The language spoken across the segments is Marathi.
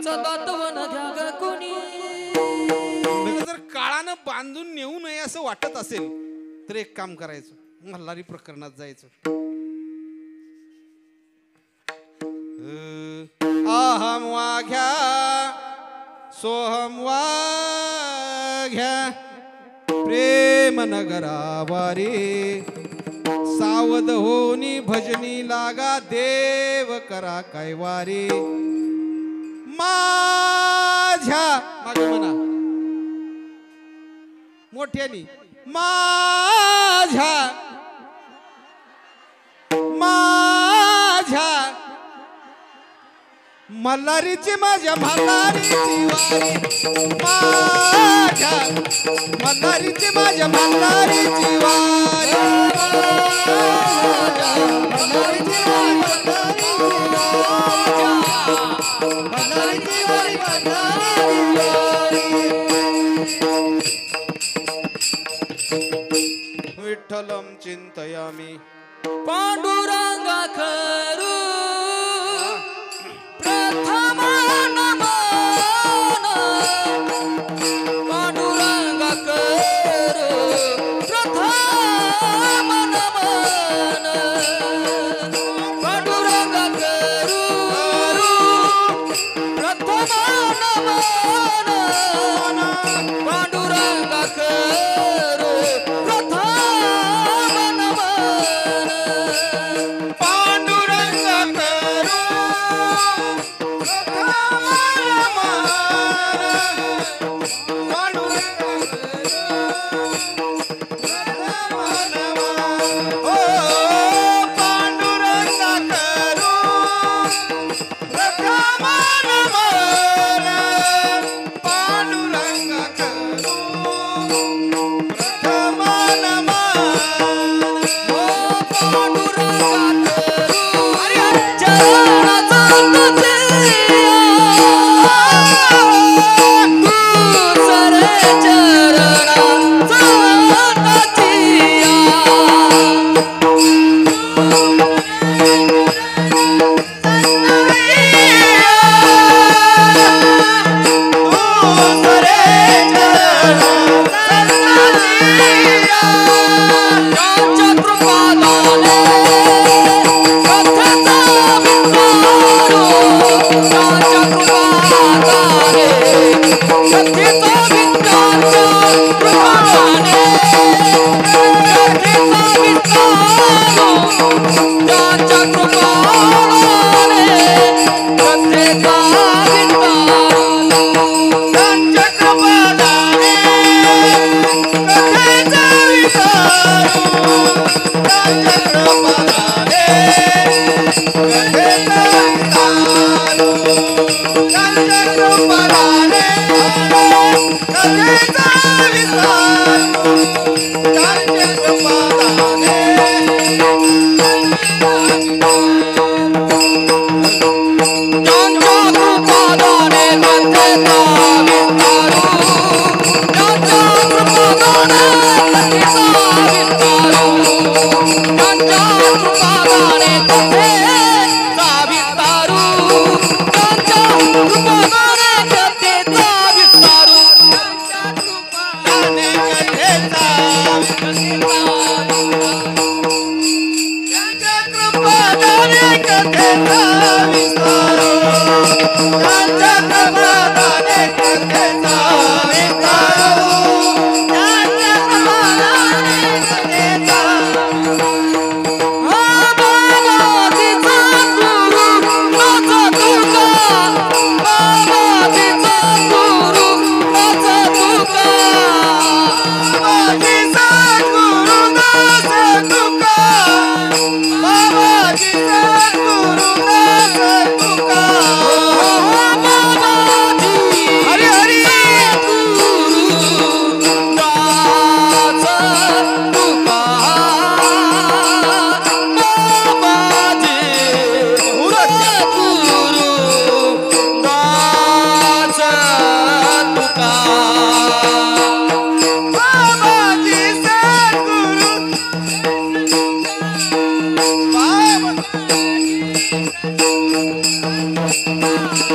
काळीचा दातवन घ्या ग कोणी. जर काळानं बांधून नेऊ नये असं वाटत असेल तर एक काम करायचं, मल्हारी प्रकरणात जायचं. अहम वाघ्या सोहम वाघ्या प्रेम नगरावारी सावध होनी भजनी लागा देव करा कैवारी. माझ्या मागे म्हणा मोठ्यानी, माझ्या माझ्या मल्हारीची माझ्या मल्हारीची वारी. माझ्या मल्हारीची माझ्या मल्हारीची वारी. विठ्ठलम चिंतयामि पांडुरंगा खरू प्रथम नमन. पांडुरंगा करू प्रथम नमन. पांडुरंगा करू प्रथम नमन. पांडुरंगा करू प्रथम नमन. पांडुरंग करू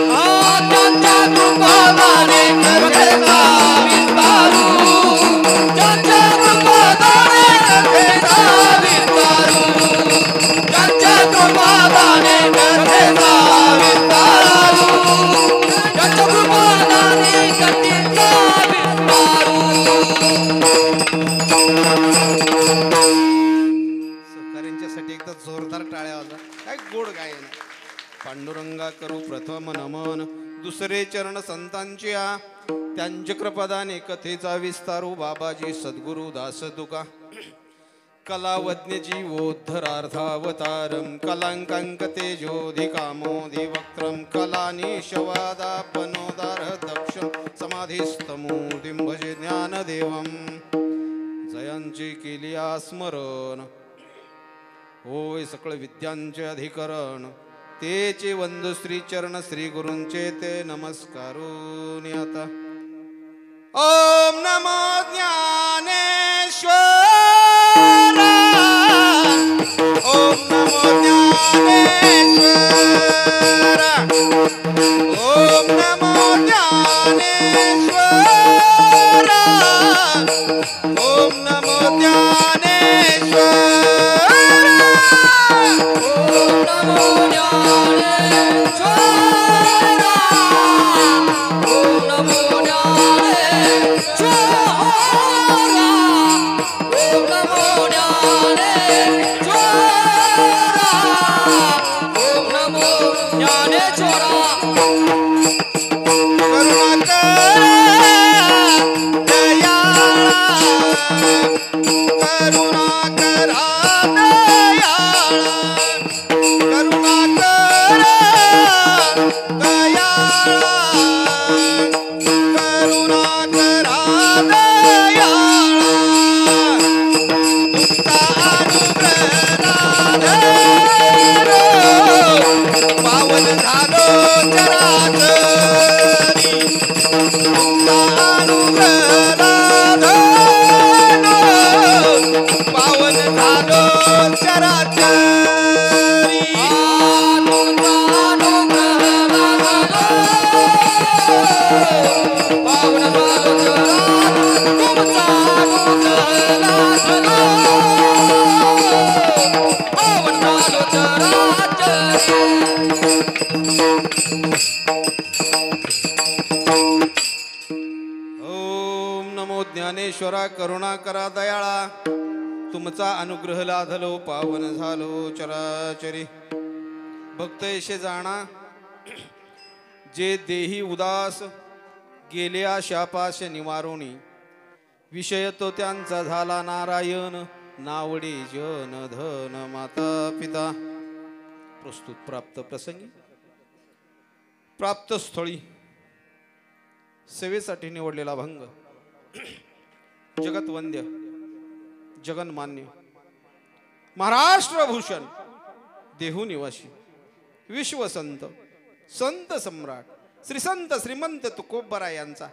आ कृपादाने कथेचा विस्तारू ज्यांच्या कृपादाने कथेचा विस्तारू ज्यांच्या कृपादाने कथेचा विस्तारू ज्यांच्या कृपादाने कथेचा विस्तारू सहकाऱ्यांच्यासाठी एकदा जोरदार टाळ्या वाजवा. काय गोड गायन. पांडुरंगा करू प्रथम नमन दुसरे चरण संतांची आ त्यांच्या कृपादाने कथेचा विस्तारू बाबाजी सद्गुरु दास तुका कलावज्ञ जीवोद्धरार्थावतारम कलांकांक तेजोधिकामोधि वक्त्रम कलानिशवादापनोदार दक्षम समाधिस्तमूर्तिं भजे ज्ञानदेवम जयांची केली स्मरण होय सकळ विद्यांचे अधिकरण तेचे वंदु श्री चरण श्री गुरूंचे ते नमस्कारून आता ओम नमो ज्ञानेश्वर ओम नमो ज्ञानेश्वर ओम नमो ज्ञानेश्वर ओम नमो ज्ञानेश्वर ज्ञानेश्वरा करुणा करा दयाळा तुमचा अनुग्रह लाधलो पावन झालो चराचरी भक्त येशे जाणा जे देही उदास गेल्या शापाश निवारोणी विषय तो त्यांचा झाला नारायण नावडी जन धन माता पिता प्रस्तुत प्राप्त प्रसंगी प्राप्त स्थळी सेवेसाठी निवडलेला भंग जगतवंद्य जगन्मान्य महाराष्ट्र भूषण देहू निवासी विश्वसंत संत सम्राट श्री संत श्रीमंत तुकोबरा यांचा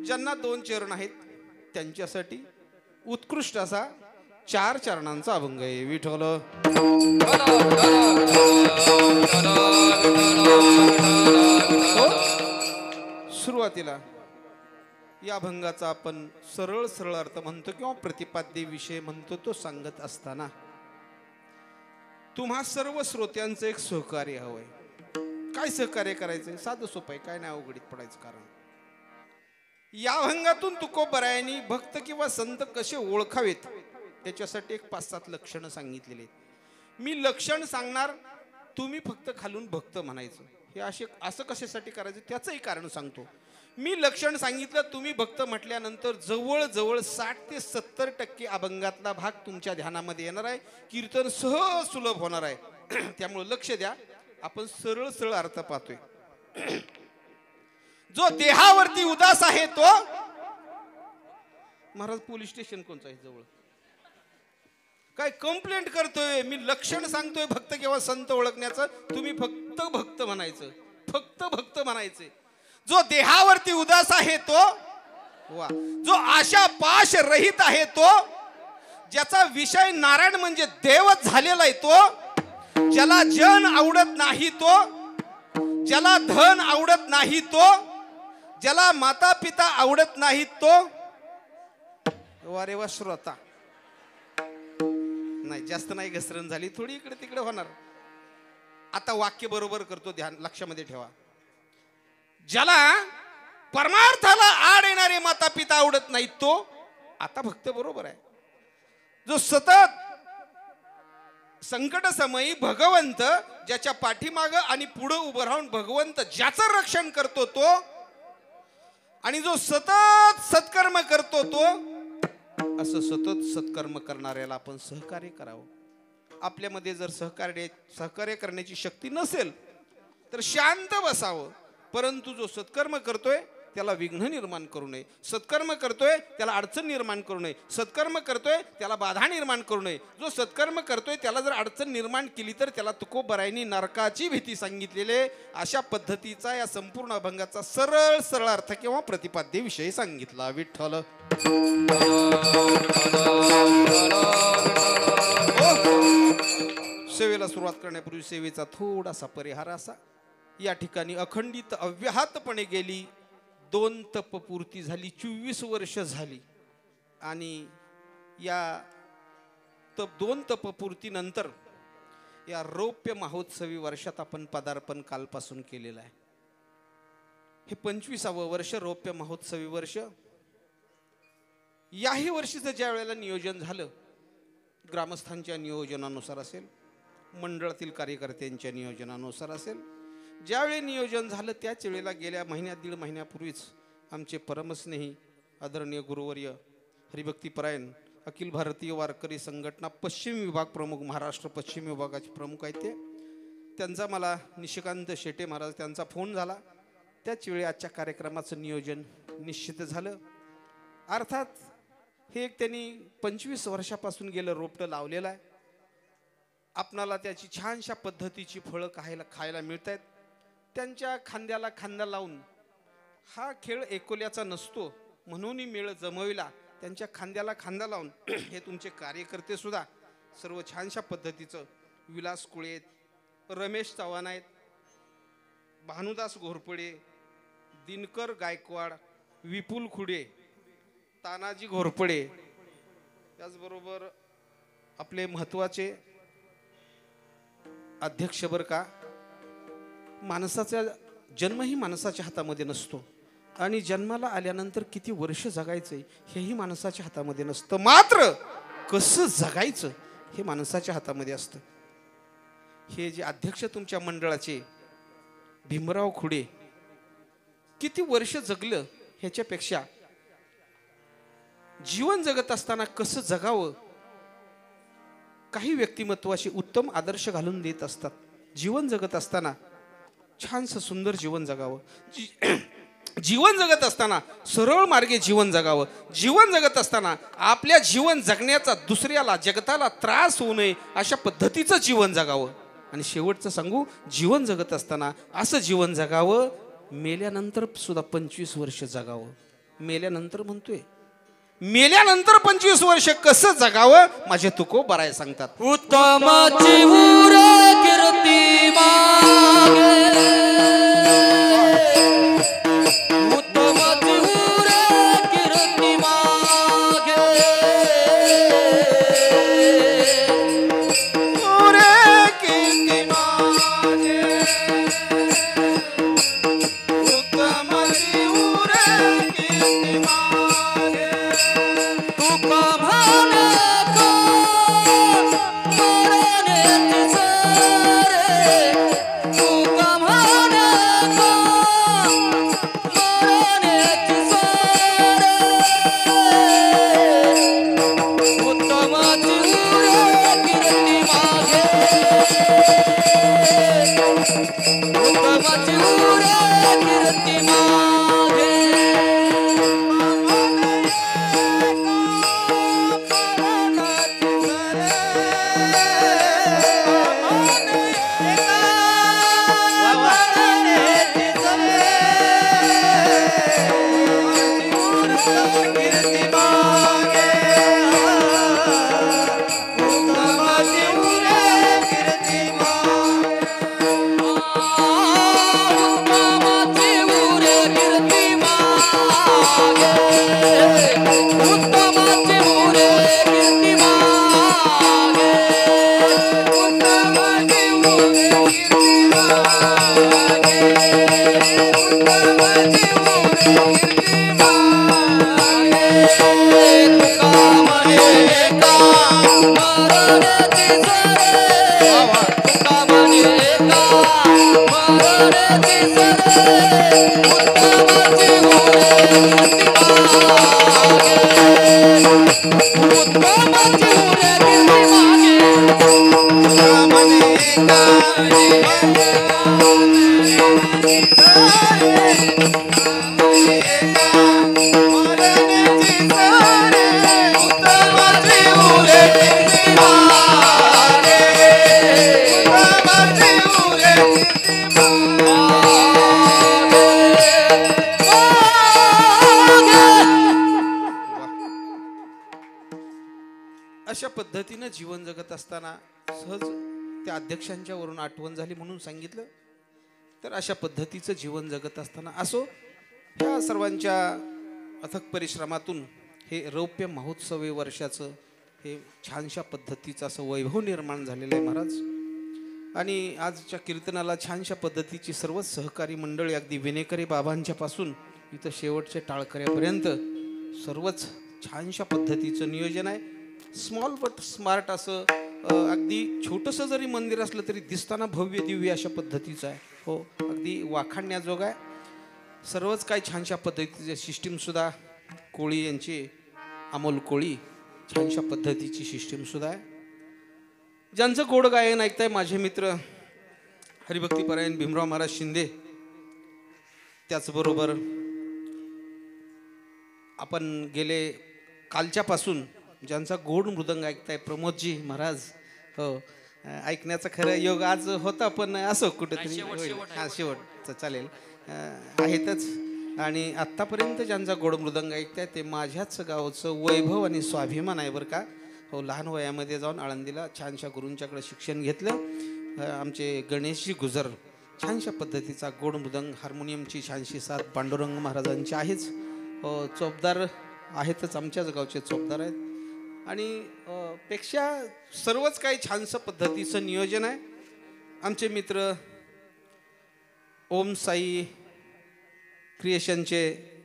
ज्यांना 2 चरण आहेत त्यांच्यासाठी उत्कृष्ट असा 4 चरणांचा अभंग आहे. विठ्ठल सुरुवातीला या भंगाचा आपण सरळ सरळ अर्थ म्हणतो किंवा प्रतिपाद्य विषय म्हणतो तो सांगत असताना तुम्हा सर्व श्रोत्यांचं एक सहकार्य हवंय. काय सहकार्य करायचंय? साधं सोपं आहे, काय नाही अवघडीत पडायचं. कारण या भंगातून तुकोबरायांनी भक्त किंवा संत कसे ओळखावेत त्याच्यासाठी एक 5-7 लक्षणं सांगितलेली आहेत. मी लक्षण सांगणार, तुम्ही फक्त खालून भक्त म्हणायचं. हे असं कशासाठी करायचं त्याचंही कारण सांगतो. मी लक्षण सांगितलं, तुम्ही भक्त म्हटल्यानंतर जवळजवळ 60 ते 70% अभंगातला भाग तुमच्या ध्यानामध्ये येणार आहे. कीर्तन सहज सुलभ होणार आहे. त्यामुळे लक्ष द्या. आपण सरळ सरळ अर्थ पाहतोय. जो देहावरती उदास आहे तो महाराज पोलीस स्टेशन कोणचं आहे जवळ? काय कंप्लेंट करतोय? मी लक्षण सांगतोय भक्त किंवा संत ओळखण्याचं. तुम्ही फक्त भक्त म्हणायचं, फक्त भक्त म्हणायचे. जो देहावरती उदास आहे तो वा, जो आशा पाश रहित आहे तो, ज्याचा विषय नारायण म्हणजे देवच झालेला आहे तो, ज्याला जन आवडत नाही तो, ज्याला धन आवडत नाही तो, ज्याला माता पिता आवडत नाही तो, वारे वा श्रोता, नाही जास्त नाही घसरण झाली, थोडी इकडे तिकडे होणार. आता वाक्य बरोबर करतो, ध्यान लक्षामध्ये ठेवा. ज्याला परमार्थाला आड येणारे माता पिता आवडत नाहीत तो, आता भक्त बरोबर आहे. जो सतत संकट समयी भगवंत ज्याच्या पाठीमाग आणि पुढे उभं राहून भगवंत ज्याचं रक्षण करतो तो, आणि जो सतत सत्कर्म करतो तो, असं सतत सत्कर्म करणाऱ्याला आपण सहकार्य करावं. आपल्यामध्ये जर सहकार्य करण्याची शक्ती नसेल तर शांत बसावं. परंतु जो सत्कर्म करतोय त्याला विघ्न निर्माण करू नये, सत्कर्म करतोय त्याला अडचण निर्माण करू नये, सत्कर्म करतोय त्याला बाधा निर्माण करू नये. जो सत्कर्म करतोय त्याला जर अडचण निर्माण केली तर त्याला तुकोबरायांनी नरकाची भीती सांगितलेले. अशा पद्धतीचा या संपूर्ण अभंगाचा सरळ सरळ अर्थ किंवा प्रतिपाद्य विषय सांगितला. विठ्ठल सेवेला सुरुवात करण्यापूर्वी सेवेचा थोडासा परिहार असा. या ठिकाणी अखंडित अव्याहतपणे गेली 2 तपपूर्ती झाली, 24 वर्ष झाली. आणि या 2 तपपूर्तीनंतर या रौप्य महोत्सवी वर्षात आपण पदार्पण कालपासून केलेलं आहे. हे 25वे वर्ष रौप्य महोत्सवी वर्ष. याही वर्षीचं ज्या वेळेला नियोजन झालं, ग्रामस्थांच्या नियोजनानुसार असेल, मंडळातील कार्यकर्त्यांच्या नियोजनानुसार असेल, ज्यावेळी नियोजन झालं त्याच वेळेला गेल्या महिन्यात 1.5 महिन्यापूर्वीच आमचे परमस्नेही आदरणीय गुरुवर्य हरिभक्तीपरायण अखिल भारतीय वारकरी संघटना पश्चिम विभाग प्रमुख, महाराष्ट्र पश्चिम विभागाचे प्रमुख आहेत त्यांचा मला निशिकांत शेटे महाराज त्यांचा फोन झाला. त्याच वेळी आजच्या कार्यक्रमाचं नियोजन निश्चित झालं. अर्थात हे एक त्यांनी 25 वर्षापासून गेलं रोपटं लावलेलं आहे. आपणाला त्याची छानशा पद्धतीची फळं खायला मिळत आहेत. त्यांच्या खांद्याला खांदा लावून हा खेळ एकोल्याचा नसतो म्हणून मेळ जमविला. त्यांच्या खांद्याला खांदा लावून हे तुमचे कार्यकर्ते सुद्धा सर्व छानशा पद्धतीचं, विलास कुळे, रमेश चव्हाण आहेत, भानुदास घोरपडे, दिनकर गायकवाड, विपुल खुडे, तानाजी घोरपडे, त्याचबरोबर आपले महत्वाचे अध्यक्ष. बर का, माणसाचा जन्मही माणसाच्या हातामध्ये नसतो आणि जन्माला आल्यानंतर किती वर्ष जगायचं हेही माणसाच्या हातामध्ये नसतं, मात्र कसं जगायचं हे माणसाच्या हातामध्ये असतं. हे जे अध्यक्ष तुमच्या मंडळाचे भीमराव खुडे किती वर्ष जगलं ह्याच्यापेक्षा जीवन जगत असताना कसं जगावं काही व्यक्तिमत्वाशी उत्तम आदर्श घालून देत असतात. जीवन जगत असताना छानसं सुंदर जीवन जगावं, जीवन जगत असताना सरळ मार्गे जीवन जगावं, जीवन जगत असताना आपल्या जीवन जगण्याचा दुसऱ्याला जगताला त्रास होऊ नये अशा पद्धतीचं जीवन जगावं. आणि शेवटचं सांगू, जीवन जगत असताना असं जीवन जगावं मेल्यानंतर सुद्धा 25 वर्ष जगावं. मेल्यानंतर म्हणतोय, मेल्यानंतर 25 वर्ष कसं जगावं माझे तुकोबराय सांगतात. उत्तमाची उर कीर्ती मागे, उत्तमाची उर कीर्ती मागे, उर कीर्ती मागे, उत्तमाची उर कीर्ती मागे, तुका म्हणे का मरण्याची सरे, तुका म्हणे का मरण्याची सरे, उत्तमाची उर कीर्ती मागे, उत्तमाची उर कीर्ती मागे. कीर्ती मागे, अशा पद्धतीनं जीवन जगत असताना सहज त्या अध्यक्षांच्या वरून आठवण झाली म्हणून सांगितलं. तर अशा पद्धतीचं जीवन जगत असताना असो ह्या सर्वांच्या अथक परिश्रमातून हे रौप्य महोत्सवी वर्षाचं हे छानशा पद्धतीचं असं वैभव निर्माण झालेलं आहे महाराज. आणि आजच्या कीर्तनाला छानशा पद्धतीची सर्वच सहकारी मंडळी अगदी विनेकरी बाबांच्या पासून इथं शेवटच्या टाळकऱ्यापर्यंत सर्वच छानशा पद्धतीचं नियोजन आहे. स्मॉल बट स्मार्ट असं अगदी छोटंसं जरी मंदिर असलं तरी दिसताना भव्य दिव्य अशा पद्धतीचं आहे. हो अगदी वाखाणण्याजोग आहे. सर्वच काही छानशा पद्धतीचे सिस्टीमसुद्धा कोळी यांची अमोल कोळी छानशा पद्धतीची सिस्टीमसुद्धा आहे. ज्यांचं गोड गायन ऐकताय माझे मित्र हरिभक्तीपरायण भीमराव महाराज शिंदे, त्याचबरोबर आपण गेले कालच्यापासून ज्यांचा गोड मृदंग ऐकताय प्रमोदजी महाराज. हो ऐकण्याचा खरं योग आज होता पण असो कुठेतरी हां शेवटचं चालेल आहेतच. आणि आत्तापर्यंत ज्यांचा गोड मृदंग ऐकताय ते माझ्याच गावचं वैभव आणि स्वाभिमान आहे बरं का. हो लहान वयामध्ये जाऊन आळंदीला छानशा गुरूंच्याकडे शिक्षण घेतलं. आमचे गणेशजी गुजर छानशा पद्धतीचा गोड मृदंग हार्मोनियमची छानशी साथ पांडुरंग महाराजांची आहेच. चोपदार आहेतच आमच्याच गावचे चोपदार आहेत. आणि पेक्षा सर्वच काही छानसं पद्धतीचं नियोजन आहे. आमचे मित्र ओम साई क्रिएशनचे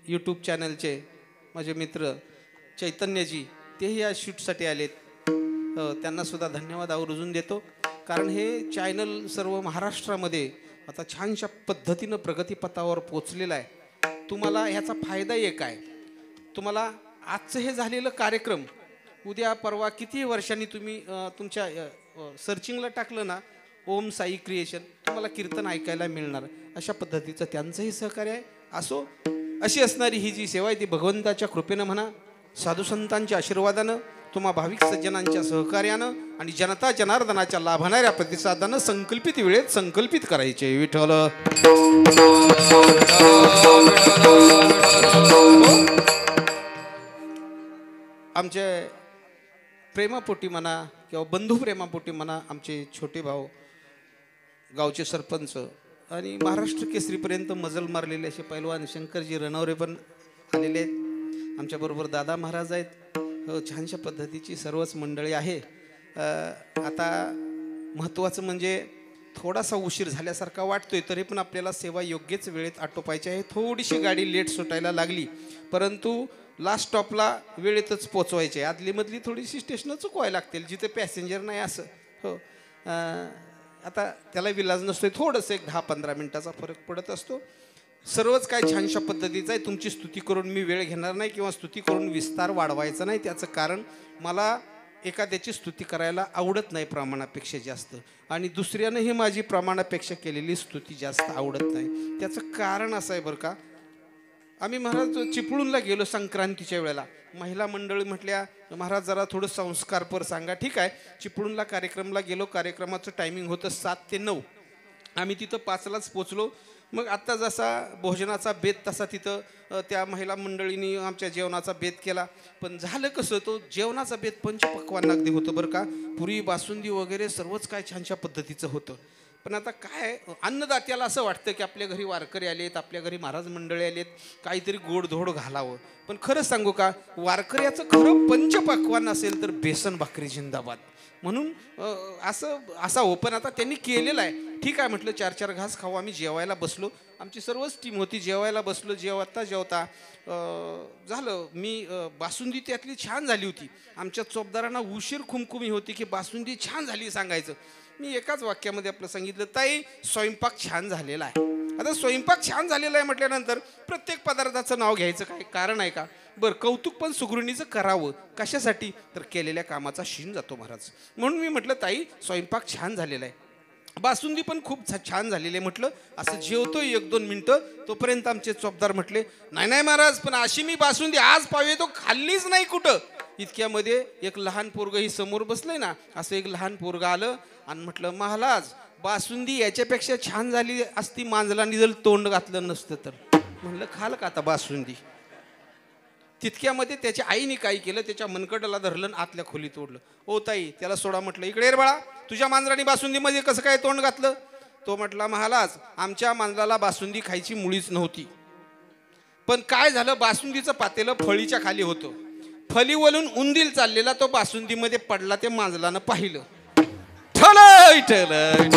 यूट्यूब चॅनलचे माझे मित्र चैतन्यजी तेही या शूटसाठी आलेत. त्यांनासुद्धा धन्यवाद आवर्जून देतो. कारण हे चॅनल सर्व महाराष्ट्रामध्ये आता छानशा पद्धतीनं प्रगतीपथावर पोचलेलं आहे. तुम्हाला ह्याचा फायदा एक आहे. तुम्हाला आजचं हे झालेलं कार्यक्रम उद्या परवा किती वर्षांनी तुम्ही तुमच्या सर्चिंगला टाकलं ना ओम साई क्रिएशन तुम्हाला कीर्तन ऐकायला मिळणार. अशा पद्धतीचं त्यांचंही सहकार्य आहे. असो अशी असणारी ही जी सेवा आहे ती भगवंताच्या कृपेनं म्हणा साधू संतांच्या आशीर्वादानं तुम्हा भाविक सज्जनांच्या सहकार्यानं आणि जनता जनार्दनाच्या लाभणाऱ्या प्रतिसादानं संकल्पित वेळेत संकल्पित करायचे. विठ्ठल आमचे प्रेमापोटी म्हणा किंवा बंधू प्रेमापोटी म्हणा आमचे छोटे भाऊ गावचे सरपंच आणि महाराष्ट्र केसरीपर्यंत मजल मारलेले असे पैलवान शंकरजी रणवरे पण आलेले आहेत. आमच्याबरोबर दादा महाराज आहेत. छानशा पद्धतीची सर्वच मंडळी आहे. आता महत्त्वाचं म्हणजे थोडासा उशीर झाल्यासारखा वाटतोय तरी पण आपल्याला सेवा योग्यच वेळेत आटोपायची आहे. थोडीशी गाडी लेट सुटायला लागली परंतु लास्ट स्टॉपला वेळेतच पोचवायचे. आदलीमधली थोडीशी स्टेशनं चुकवायला लागतील जिथे पॅसेंजर नाही असं. हो आता त्याला विलाज नसतोय. थोडंसं एक 10-15 मिनिटाचा फरक पडत असतो. सर्वच काय छानशा पद्धतीचं आहे. तुमची स्तुती करून मी वेळ घेणार नाही किंवा स्तुती करून विस्तार वाढवायचा नाही. त्याचं कारण मला एखाद्याची स्तुती करायला आवडत नाही प्रमाणापेक्षा जास्त आणि दुसऱ्यानंही माझी प्रमाणापेक्षा केलेली स्तुती जास्त आवडत नाही. त्याचं कारण असं आहे बरं का. आम्ही महाराज चिपळूणला गेलो संक्रांतीच्या वेळेला. महिला मंडळी म्हटल्या महाराज जरा थोडं संस्कारपर सांगा. ठीक आहे चिपळूणला कार्यक्रमला गेलो. कार्यक्रमाचं टायमिंग होतं 7 ते 9. आम्ही तिथं 5लाच पोचलो. मग आत्ता जसा भोजनाचा बेत तसा तिथं त्या महिला मंडळींनी आमच्या जेवणाचा बेत केला. पण झालं कसं तो जेवणाचा बेत पंचपक्वान्न अगदी होतं बरं का. पुरी बासुंदी वगैरे सर्वच काय छानशा पद्धतीचं होतं. पण आता काय अन्नदात्याला असं वाटतं की आपल्या घरी वारकरी आलेत आपल्या घरी महाराज मंडळी आलेत काहीतरी गोडधोड घालावं. पण खरं सांगू का वारकऱ्याचं खरं पंचपक्वान्न असेल तर बेसन भाकरी जिंदाबाद म्हणून असा हो. पण आता त्यांनी केलेलं आहे. ठीक आहे म्हटलं 4-4 घास खाऊ. आम्ही जेवायला बसलो. आमची सर्वच टीम होती. जेवायला बसलो. जेवता झालं मी बासुंदी त्यातली छान झाली होती. आमच्या चोपदारांना उशीर खुमखुमी होती की बासुंदी छान झाली सांगायचं. मी एकाच वाक्यामध्ये आपलं सांगितलं ताई स्वयंपाक छान झालेला आहे. आता स्वयंपाक छान झालेला आहे म्हटल्यानंतर प्रत्येक पदार्थाचं नाव घ्यायचं काय कारण आहे का? बरं, कौतुक पण सुगृहिणीचं करावं. कशासाठी? तर केलेल्या कामाचा शीण जातो महाराज. म्हणून मी म्हटलं ताई स्वयंपाक छान झालेला आहे, बासुंदी पण खूप छान झालेली आहे. म्हटलं असं जेवतोय 1-2 मिनटं, तोपर्यंत आमचे चोपदार म्हटले नाही नाही महाराज, पण अशी मी बासुंदी आज पावे तो खाल्लीच नाही कुठं. इतक्यामध्ये एक लहान पोरग ही समोर बसलंय ना, असं एक लहान पोरग आलं आणि म्हटलं महाराज बासुंदी याच्यापेक्षा छान झाली असती मांजलांनी जर तोंड घातलं नसतं तर. म्हणलं खाल का आता बासुंदी. तितक्यामध्ये त्याच्या आईने काय केलं, त्याच्या मनकटाला धरलं आणि आतल्या खोलीत ओढलं. ओ ताई त्याला सोडा म्हटलं, इकडे रे बाळा, तुझ्या मांजराने बासुंदीमध्ये कसं काय तोंड घातलं? तो म्हटला महाराज आमच्या मांजराला बासुंदी खायची मुळीच नव्हती, पण काय झालं बासुंदीचं पातेलं फळीच्या खाली होतं, फलीवरून उंदील चाललेला तो बासुंदीमध्ये पडला, ते मांजरानं पाहिलं. ठलय ठलय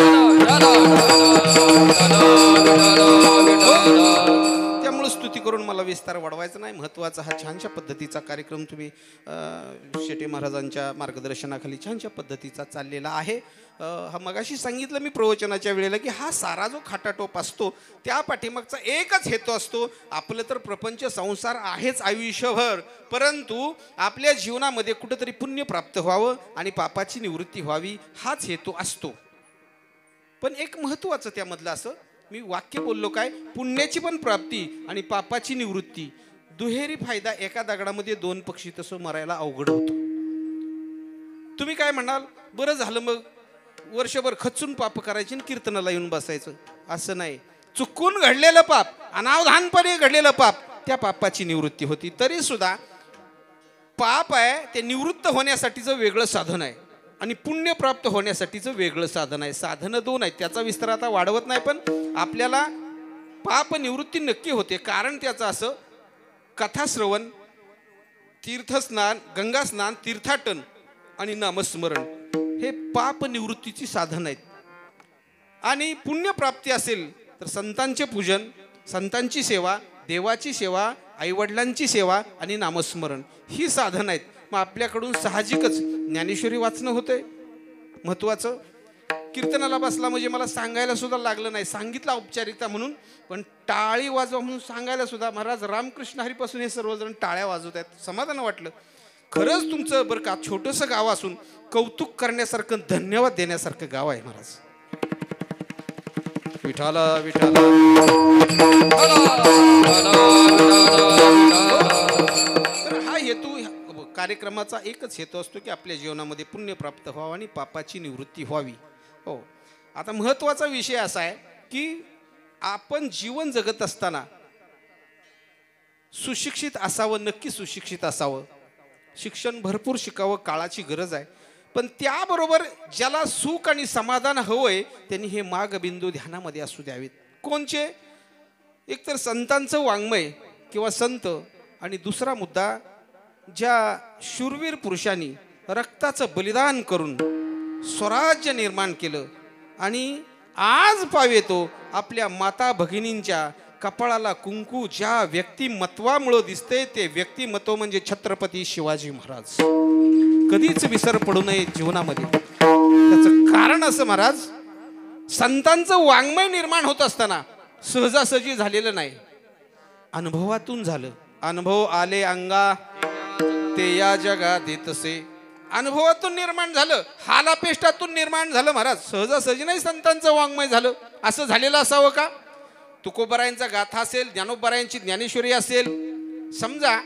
त्यामुळे स्तुती करून मला विस्तार वाढवायचा नाही. महत्त्वाचा हा छानशा पद्धतीचा कार्यक्रम तुम्ही शेटे महाराजांच्या मार्गदर्शनाखाली छानशा पद्धतीचा चाललेला आहे. हा मगाशी सांगितलं मी प्रवचनाच्या वेळेला की हा सारा जो खाटाटोप असतो त्या पाठीमागचा एकच हेतू असतो, आपलं तर प्रपंच संसार आहेच आयुष्यभर, परंतु आपल्या जीवनामध्ये कुठंतरी पुण्य प्राप्त व्हावं आणि पापाची निवृत्ती व्हावी हाच हेतू असतो. पण एक महत्त्वाचं त्यामधलं असं मी वाक्य बोललो काय, पुण्याची पण प्राप्ती आणि पापाची निवृत्ती, दुहेरी फायदा एका दगडामध्ये 2 पक्षी तसं मरायला अवघड होतं. तुम्ही काय म्हणाल, बरं झालं मग वर्षभर खचून पाप करायची आणि कीर्तनाला येऊन बसायचं. असं नाही, चुकून घडलेलं पाप, अनावधानपणे घडलेलं पाप, त्या पापाची निवृत्ती होती. तरी सुद्धा पाप आहे ते निवृत्त होण्यासाठीचं वेगळं साधन आहे आणि पुण्य प्राप्त होण्यासाठीचं वेगळं साधन आहे. साधनं 2 आहेत, त्याचा विस्तार आता वाढवत नाही, पण आपल्याला पाप निवृत्ती नक्की होते. कारण त्याचं असं, कथाश्रवण, तीर्थस्नान, गंगास्नान, तीर्थाटन आणि नामस्मरण हे पाप निवृत्तीची साधन आहेत. आणि पुण्यप्राप्ती असेल तर संतांचे पूजन, संतांची सेवा, देवाची सेवा, आईवडिलांची सेवा आणि नामस्मरण ही साधन आहेत. मग आपल्याकडून साहजिकच ज्ञानेश्वरी वाचणं होतंय महत्त्वाचं. कीर्तनाला बसला म्हणजे मला सांगायला सुद्धा लागलं नाही, सांगितलं औपचारिकता म्हणून, पण टाळी वाजवा म्हणून सांगायला सुद्धा महाराज रामकृष्ण हरीपासून हे सर्वजण टाळ्या वाजवत आहेत. समाधान वाटलं. खरंच तुमचं बरं का छोटंसं गाव असून कौतुक करण्यासारखं, धन्यवाद देण्यासारखं गाव आहे महाराज. विठाला विठाला. तर हा हेतू कार्यक्रमाचा एकच हेतू असतो की आपल्या जीवनामध्ये पुण्य प्राप्त व्हावं आणि पापाची निवृत्ती व्हावी. हो, आता महत्त्वाचा विषय असा आहे की आपण जीवन जगत असताना सुशिक्षित असावं, नक्की सुशिक्षित असावं. शिक्षण भरपूर शिकावं, काळाची गरज आहे. पण त्याबरोबर ज्याला सुख आणि समाधान हवंय त्यांनी हे मागबिंदू ध्यानामध्ये असू द्यावेत. कोणचे? एक तर संतांचं वाङ्मय किंवा संत, आणि दुसरा मुद्दा ज्या शूरवीर पुरुषांनी रक्ताचं बलिदान करून स्वराज्य निर्माण केलं आणि आज पावेतो आपल्या माता भगिनींच्या कपाळाला कुंकू ज्या व्यक्तिमत्वामुळे दिसते, ते व्यक्तिमत्व म्हणजे छत्रपती शिवाजी महाराज. कधीच विसर पडू नये जीवनामध्ये. त्याचं कारण असं महाराज, संतांचं वाङ्मय निर्माण होत असताना सहजासहजी झालेलं नाही, अनुभवातून झालं. अनुभव आले अंगा ते या जगात येतसे, अनुभवातून निर्माण झालं, हालापेष्टातून निर्माण झालं महाराज. सहजासहजी नाही संतांचं वाङ्मय झालं. असं झालेलं असावं का? तुकोबारायांचा गाथा असेल, ज्ञानोबारायांची ज्ञानेश्वरी असेल, समजा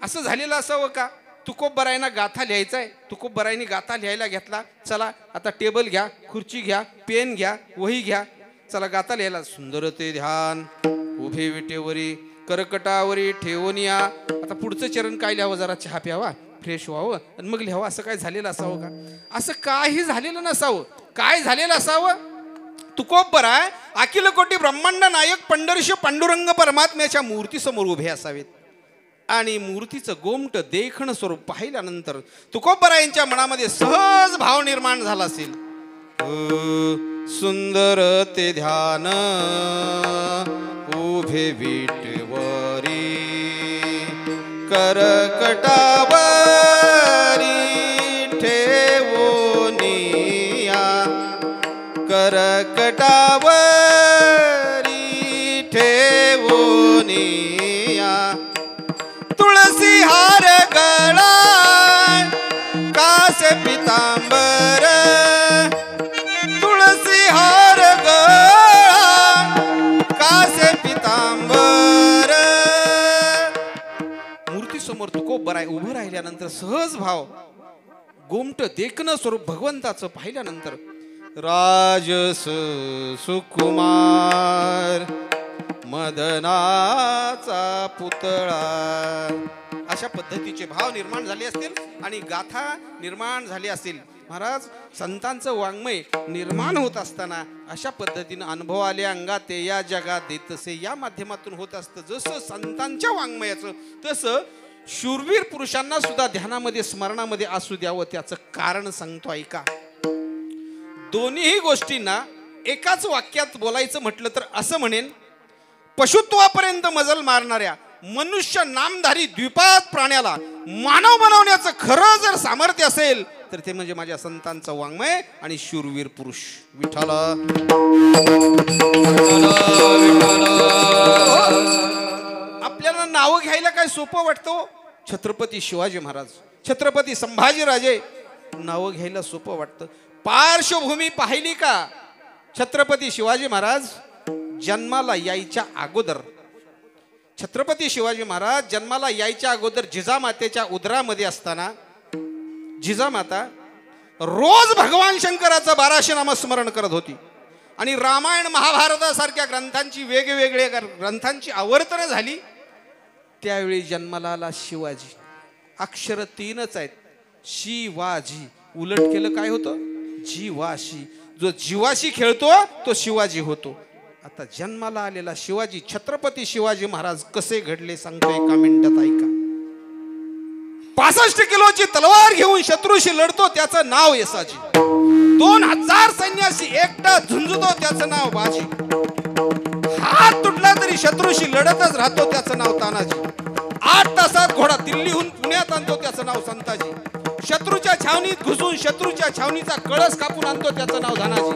असं झालेलं असावं का? तुकोबारायांना गाथा लिहायचा आहे, तुकोबारायांनी गाथा लिहायला घेतला, चला आता टेबल घ्या, खुर्ची घ्या, पेन घ्या, वही घ्या, चला गाथा लिहायला. सुंदर ते ध्यान उभे विटेवरी करकटावरी ठेवून या. आता पुढचं चरण काय लिहावं? जरा चहा प्यावा, फ्रेश व्हावं आणि मग लिहावं. असं काय झालेलं असावं का? असं काही झालेलं नसावं. काय झालेलं असावं? तुकोबराय अखिल कोटी ब्रह्मांड नायक पंढरीश पांडुरंग परमात्म्याच्या मूर्तीसमोर उभे असावेत आणि मूर्तीचं गोमट देखणं स्वरूप पाहिल्यानंतर तुकोबरायांच्या मनामध्ये सहज भाव निर्माण झाला असेल. सुंदर ते ध्यान उभे विटवरी करकटावरी ठेवोनिया, करकटावरी सोनिया तुळसी हार गळा कासे पितांबर तुळसी हार गळा कासे पितांबर. मूर्ती समोर तुकोबराय उभं राहिल्यानंतर सहज भाव गोमट देखणं स्वरूप भगवंताचं पाहिल्यानंतर राजस सुकुमार मदनाचा पुतळा अशा पद्धतीचे भाव निर्माण झाले असतील आणि गाथा निर्माण झाली असतील. महाराज संतांचं वाङ्मय निर्माण होत असताना अशा पद्धतीनं अनुभव आले अंगात ते या जगात देतसे या माध्यमातून होत असतं. जसं संतांच्या वाङ्मयाचं तसं शूरवीर पुरुषांना सुद्धा ध्यानामध्ये स्मरणामध्ये असू द्यावं त्याचं कारण सांगतो ऐका. दोन्ही गोष्टींना एकाच वाक्यात बोलायचं म्हटलं तर असं म्हणेन, पशुत्वापर्यंत मजल मारणाऱ्या मनुष्य नामधारी द्विपाद प्राण्याला मानव बनवण्याचं खरं जर सामर्थ्य असेल तर ते म्हणजे माझ्या संतांचं वाङ्मय आणि शूरवीर पुरुष. विठ्ठल आपल्याला नावं घ्यायला काय सोपं वाटतं? छत्रपती शिवाजी महाराज, छत्रपती संभाजीराजे नावं घ्यायला सोपं वाटतं. पार्श्वभूमी पाहिली का? छत्रपती शिवाजी महाराज जन्माला यायच्या अगोदर छत्रपती शिवाजी महाराज जन्माला यायच्या अगोदर जिजामातेच्या उदरामध्ये असताना जिजामाता रोज भगवान शंकराचं 1200 नामस्मरण करत होती आणि रामायण महाभारतासारख्या ग्रंथांची वेगवेगळ्या ग्रंथांची आवर्तनं झाली. त्यावेळी जन्माला आला शिवाजी. अक्षर 3च आहेत, शिवाजी. उलट केलं काय होतं? जीवाशी. जो जीवाशी खेळतो तो शिवाजी होतो. आता जन्माला आलेला शिवाजी छत्रपती शिवाजी महाराज कसे घडले सांगतो एका मिनिटात ऐका. 65 किलोची तलवार घेऊन शत्रूशी लढतो त्याचं नाव येसाजी. 2000 सैन्याशी एकटा झुंजतो त्याचं नाव बाजी. हात तुटला तरी शत्रूशी लढतच राहतो त्याचं नाव तानाजी. 8 तासात घोडा दिल्लीहून पुण्यात आणतो त्याचं नाव संताजी. शत्रूच्या छावणीत घुसून शत्रूच्या छावणीचा कळस कापून आणतो त्याचं नाव धनाजी.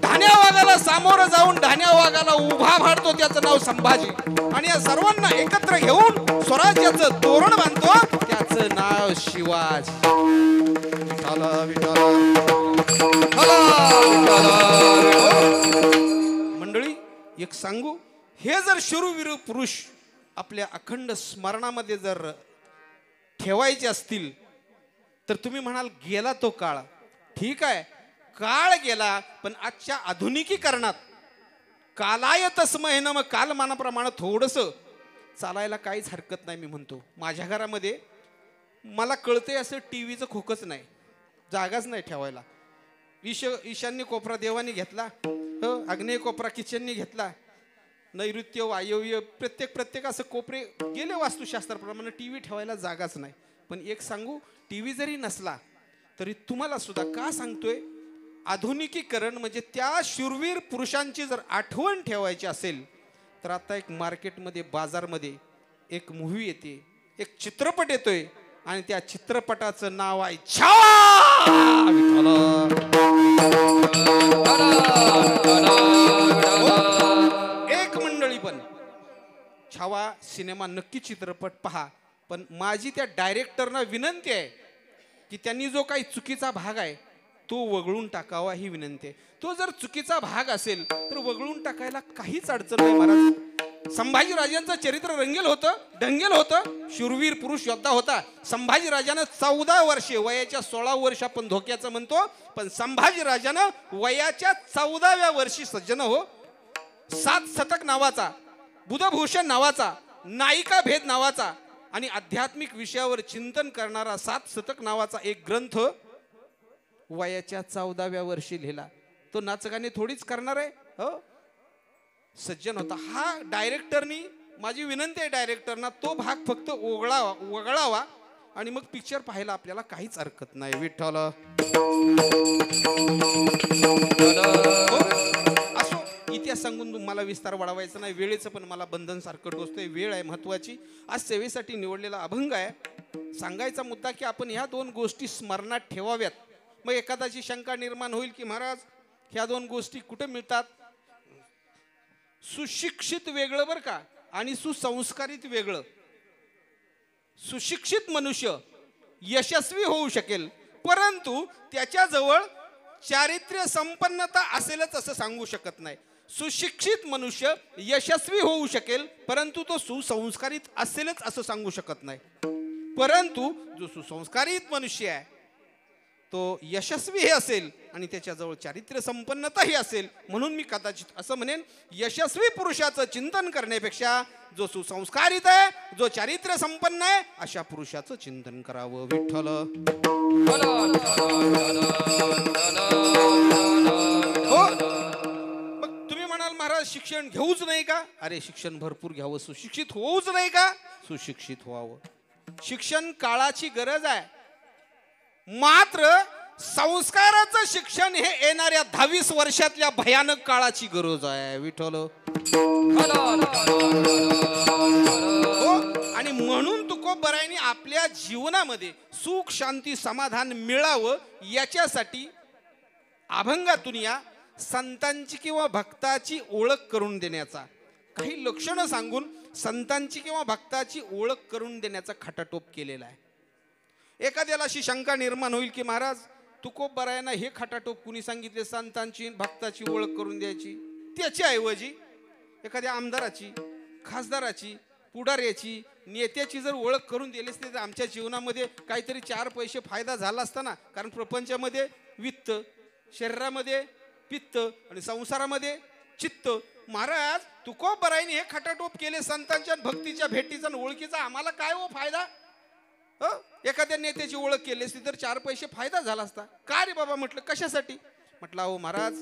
धान्या वाघाला सामोरं जाऊन धान्या वाघाला उभा भाडतो त्याचं नाव संभाजी. आणि या सर्वांना एकत्र घेऊन स्वराज्याचं तोरण बांधतो त्याचं नाव शिवाजी. मंडळी एक सांगू, हे जर शूरवीर पुरुष आपल्या अखंड स्मरणामध्ये जर ठेवायचे असतील तर तुम्ही म्हणाल गेला तो काळ. ठीक आहे, काळ गेला, पण आजच्या आधुनिकीकरणात कालाय तस्मै न मग कालमानाप्रमाणे थोडंसं चालायला काहीच हरकत नाही. मी म्हणतो माझ्या घरामध्ये मला कळतंय असं टीव्हीचं खोकच नाही, जागाच नाही ठेवायला. ईशान्य कोपरा देवाने घेतला, आग्नेय कोपरा किचनने घेतला, नैऋत्य वायव्य प्रत्येक असं कोपरे गेले वास्तुशास्त्राप्रमाणे. टीव्ही ठेवायला जागाच नाही. पण एक सांगू, टीव्ही जरी नसला तरी तुम्हाला सुद्धा का सांगतोय, आधुनिकीकरण म्हणजे त्या शूरवीर पुरुषांची जर आठवण ठेवायची असेल तर आता एक मार्केटमध्ये बाजारमध्ये एक मूव्ही येते, एक चित्रपट येतोय आणि त्या चित्रपटाचं नाव आहे छावा. एक मंडळी पण छावा सिनेमा नक्की चित्रपट पहा, पण माझी त्या डायरेक्टरना विनंती आहे की त्यांनी जो काही चुकीचा भाग आहे तो वगळून टाकावा ही विनंती आहे. तो जर चुकीचा भाग असेल तर वगळून टाकायला काहीच अडचण नाही. महाराज संभाजीराजांचं चरित्र रंगेल होतं, ढंगेल होतं. शूरवीर पुरुष योद्धा होता. संभाजीराजानं 14 वर्षे, वयाच्या 16 वर्ष आपण धोक्याचं म्हणतो, पण संभाजीराजानं वयाच्या 14व्या वर्षी सज्जन हो 7 शतक नावाचा, बुधभूषण नावाचा, नायिका भेद नावाचा आणि आध्यात्मिक विषयावर चिंतन करणारा 7 शतक नावाचा एक ग्रंथ वयाच्या 14व्या वर्षी लिहिला. तो नाचगाणे थोडीच करणार आहे, हो, सज्जन होता. हा डायरेक्टरनी, माझी विनंती आहे डायरेक्टरना, तो भाग फक्त वगळावा आणि मग पिक्चर पाहायला आपल्याला काहीच हरकत नाही. विठ्ठल असो, इतिहास सांगून तुम्हाला विस्तार वाढवायचा नाही, वेळेचं पण मला बंधन सारखं टोचतंय. वेळ आहे महत्वाची, आज सेवेसाठी निवडलेला अभंग आहे. सांगायचा मुद्दा की आपण ह्या 2 गोष्टी स्मरणात ठेवाव्यात. मग एखाद्याची शंका निर्माण होईल की महाराज ह्या 2 गोष्टी कुठे मिळतात? सुशिक्षित वेगळं बरं का, आणि सुसंस्कारित वेगळं. सुशिक्षित मनुष्य यशस्वी होऊ शकेल, परंतु त्याच्याजवळ चारित्र्य संपन्नता असेलच असं सांगू शकत नाही. सुशिक्षित मनुष्य यशस्वी होऊ शकेल, परंतु तो सुसंस्कारित असेलच असं सांगू शकत नाही. परंतु जो सुसंस्कारित मनुष्य आहे तो यशस्वी हे असेल आणि त्याच्याजवळ चारित्र्य संपन्नताही असेल. म्हणून मी कदाचित असं म्हणेन, यशस्वी पुरुषाचं चिंतन करण्यापेक्षा जो सुसंस्कारित आहे, जो चारित्र्य संपन्न आहे, अशा पुरुषाचं चिंतन करावं. विठ्ठल. हो, मग तुम्ही म्हणाल महाराज शिक्षण घेऊच नाही का? अरे शिक्षण भरपूर घ्यावं. सुशिक्षित होऊच नाही का? सुशिक्षित व्हावं. शिक्षण काळाची गरज आहे, मात्र संस्काराचं शिक्षण हे येणाऱ्या 22 वर्षातल्या भयानक काळाची गरज आहे. विठ्ठल. आणि म्हणून तुकोबरायांनी आपल्या जीवनामध्ये सुख शांती समाधान मिळावं याच्यासाठी अभंगातून या संतांची किंवा भक्ताची ओळख करून देण्याचा, काही लक्षणं सांगून संतांची किंवा भक्ताची ओळख करून देण्याचा खटाटोप केलेला आहे. एखाद्याला अशी शंका निर्माण होईल की महाराज तुकोबरायांना हे खटाटोप कुणी सांगितले संतांची भक्ताची ओळख करून द्यायची? त्याच्याऐवजी एखाद्या आमदाराची, खासदाराची, पुढाऱ्याची, नेत्याची जर ओळख करून दिली असते तर आमच्या जीवनामध्ये काहीतरी 4 पैसे फायदा झाला असता ना. कारण प्रपंचामध्ये वित्त, शरीरामध्ये पित्त आणि संसारामध्ये चित्त. महाराज तुकोबरायांनी हे खटाटोप केले संतांच्या भक्तीच्या भेटीचा ओळखीचा, आम्हाला काय हो फायदा? एखाद्या नेत्याची ओळख केली असती तर 4 पैसे फायदा झाला असता. का रे बाबा? म्हटलं कशासाठी? म्हटलं अहो महाराज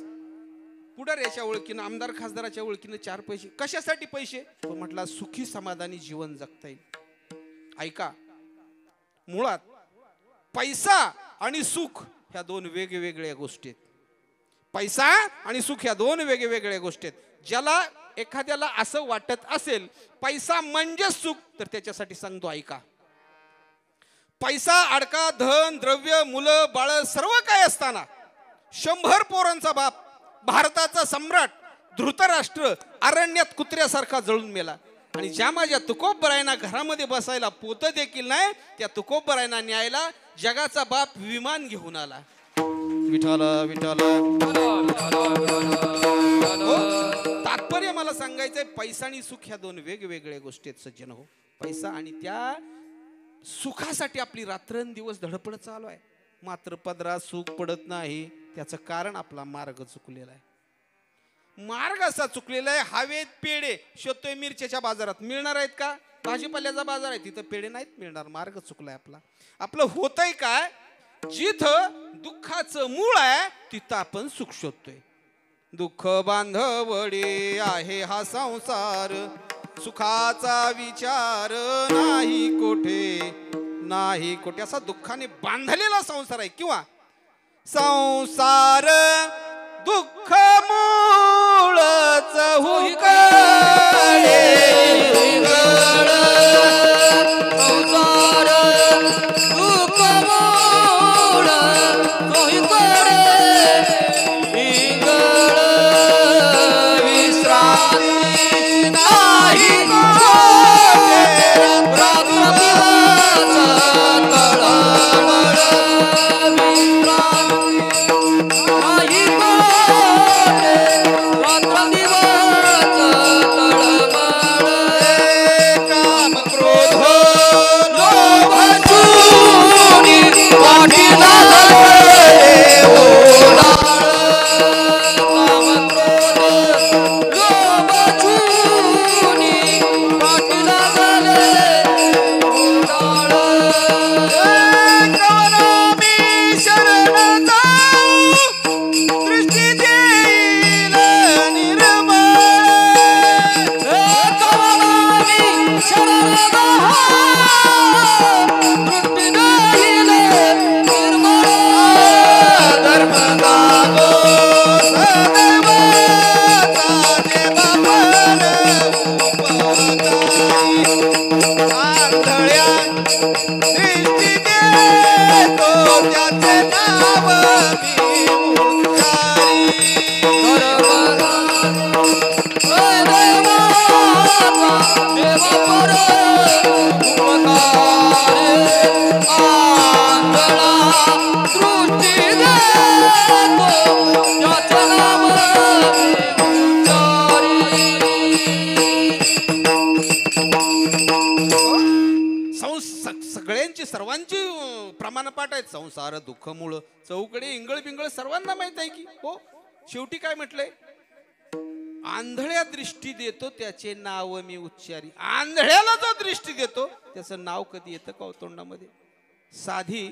पुढाऱ्याच्या ओळखीनं, आमदार खासदाराच्या ओळखीनं 4 पैसे कशासाठी पैसे? पण म्हटलं सुखी समाधानी जीवन जगता येईल. ऐका, मुळात पैसा आणि सुख ह्या 2 वेगवेगळ्या गोष्टी आहेत. पैसा आणि सुख ह्या 2 वेगवेगळ्या गोष्टी आहेत. ज्याला एखाद्याला असं वाटत असेल पैसा म्हणजे सुख, तर त्याच्यासाठी सांगतो ऐका. पैसा, अडका, धन, द्रव्य, मुलं बाळ सर्व काय असताना 100 पोरांचा बाप, भारताचा सम्राट धृतराष्ट्र अरण्यात कुत्र्यासारखा जळून मेला. आणि ज्या माझ्या तुकोबरायांना घरामध्ये बसायला पोत देखील नाही, त्या तुकोबरायांना न्यायला जगाचा बाप विमान घेऊन आला. विठ्ठल विठ्ठल. तात्पर्य मला सांगायचंय, पैसा आणि सुख ह्या 2 वेगवेगळ्या गोष्टी आहेत सज्जन हो. पैसा आणि त्या सुखासाठी आपली रात्रंदिवस धडपड चालू आहे, मात्र पदरात सुख पडत नाही. त्याचं कारण आपला मार्ग चुकलेला आहे. मार्ग असा चुकलेला आहे, हवेत पेढे शोधतोय मिरच्याच्या बाजारात, मिळणार आहेत का? भाजीपाल्याचा बाजार आहे तिथं पेढे नाहीत मिळणार. मार्ग चुकलाय आपला. आपलं होतंय काय? जिथं दुःखाचं मूळ आहे तिथं आपण सुख शोधतोय. दुःख बांधवडे आहे हा संसार, सुखाचा विचार नाही कोठे, नाही कोठे. असा दुःखाने बांधलेला संसार आहे. किंवा संसार दुःख मूळच हुकळे, संसार दुःख मूळ हुकळे, इंगळ विश्रांती नाही कोठे, रात्रदिवस तळमळ देवा देवा पर उपकारे आंधळा दृष्टी देतो त्याचं नाव सगळ्यांची सर्वांची प्रमाणपाठ आहेत. संसार दुःखमूळ चौकडे इंगळ बिंगळ सर्वांना माहित आहे की हो. शेवटी काय म्हटलंय, आंधळ्या दृष्टी देतो त्याचे नाव मी उच्चारी. आंधळ्याला जो दृष्टी देतो त्याचं नाव कधी येतं का तोंडामध्ये. साधी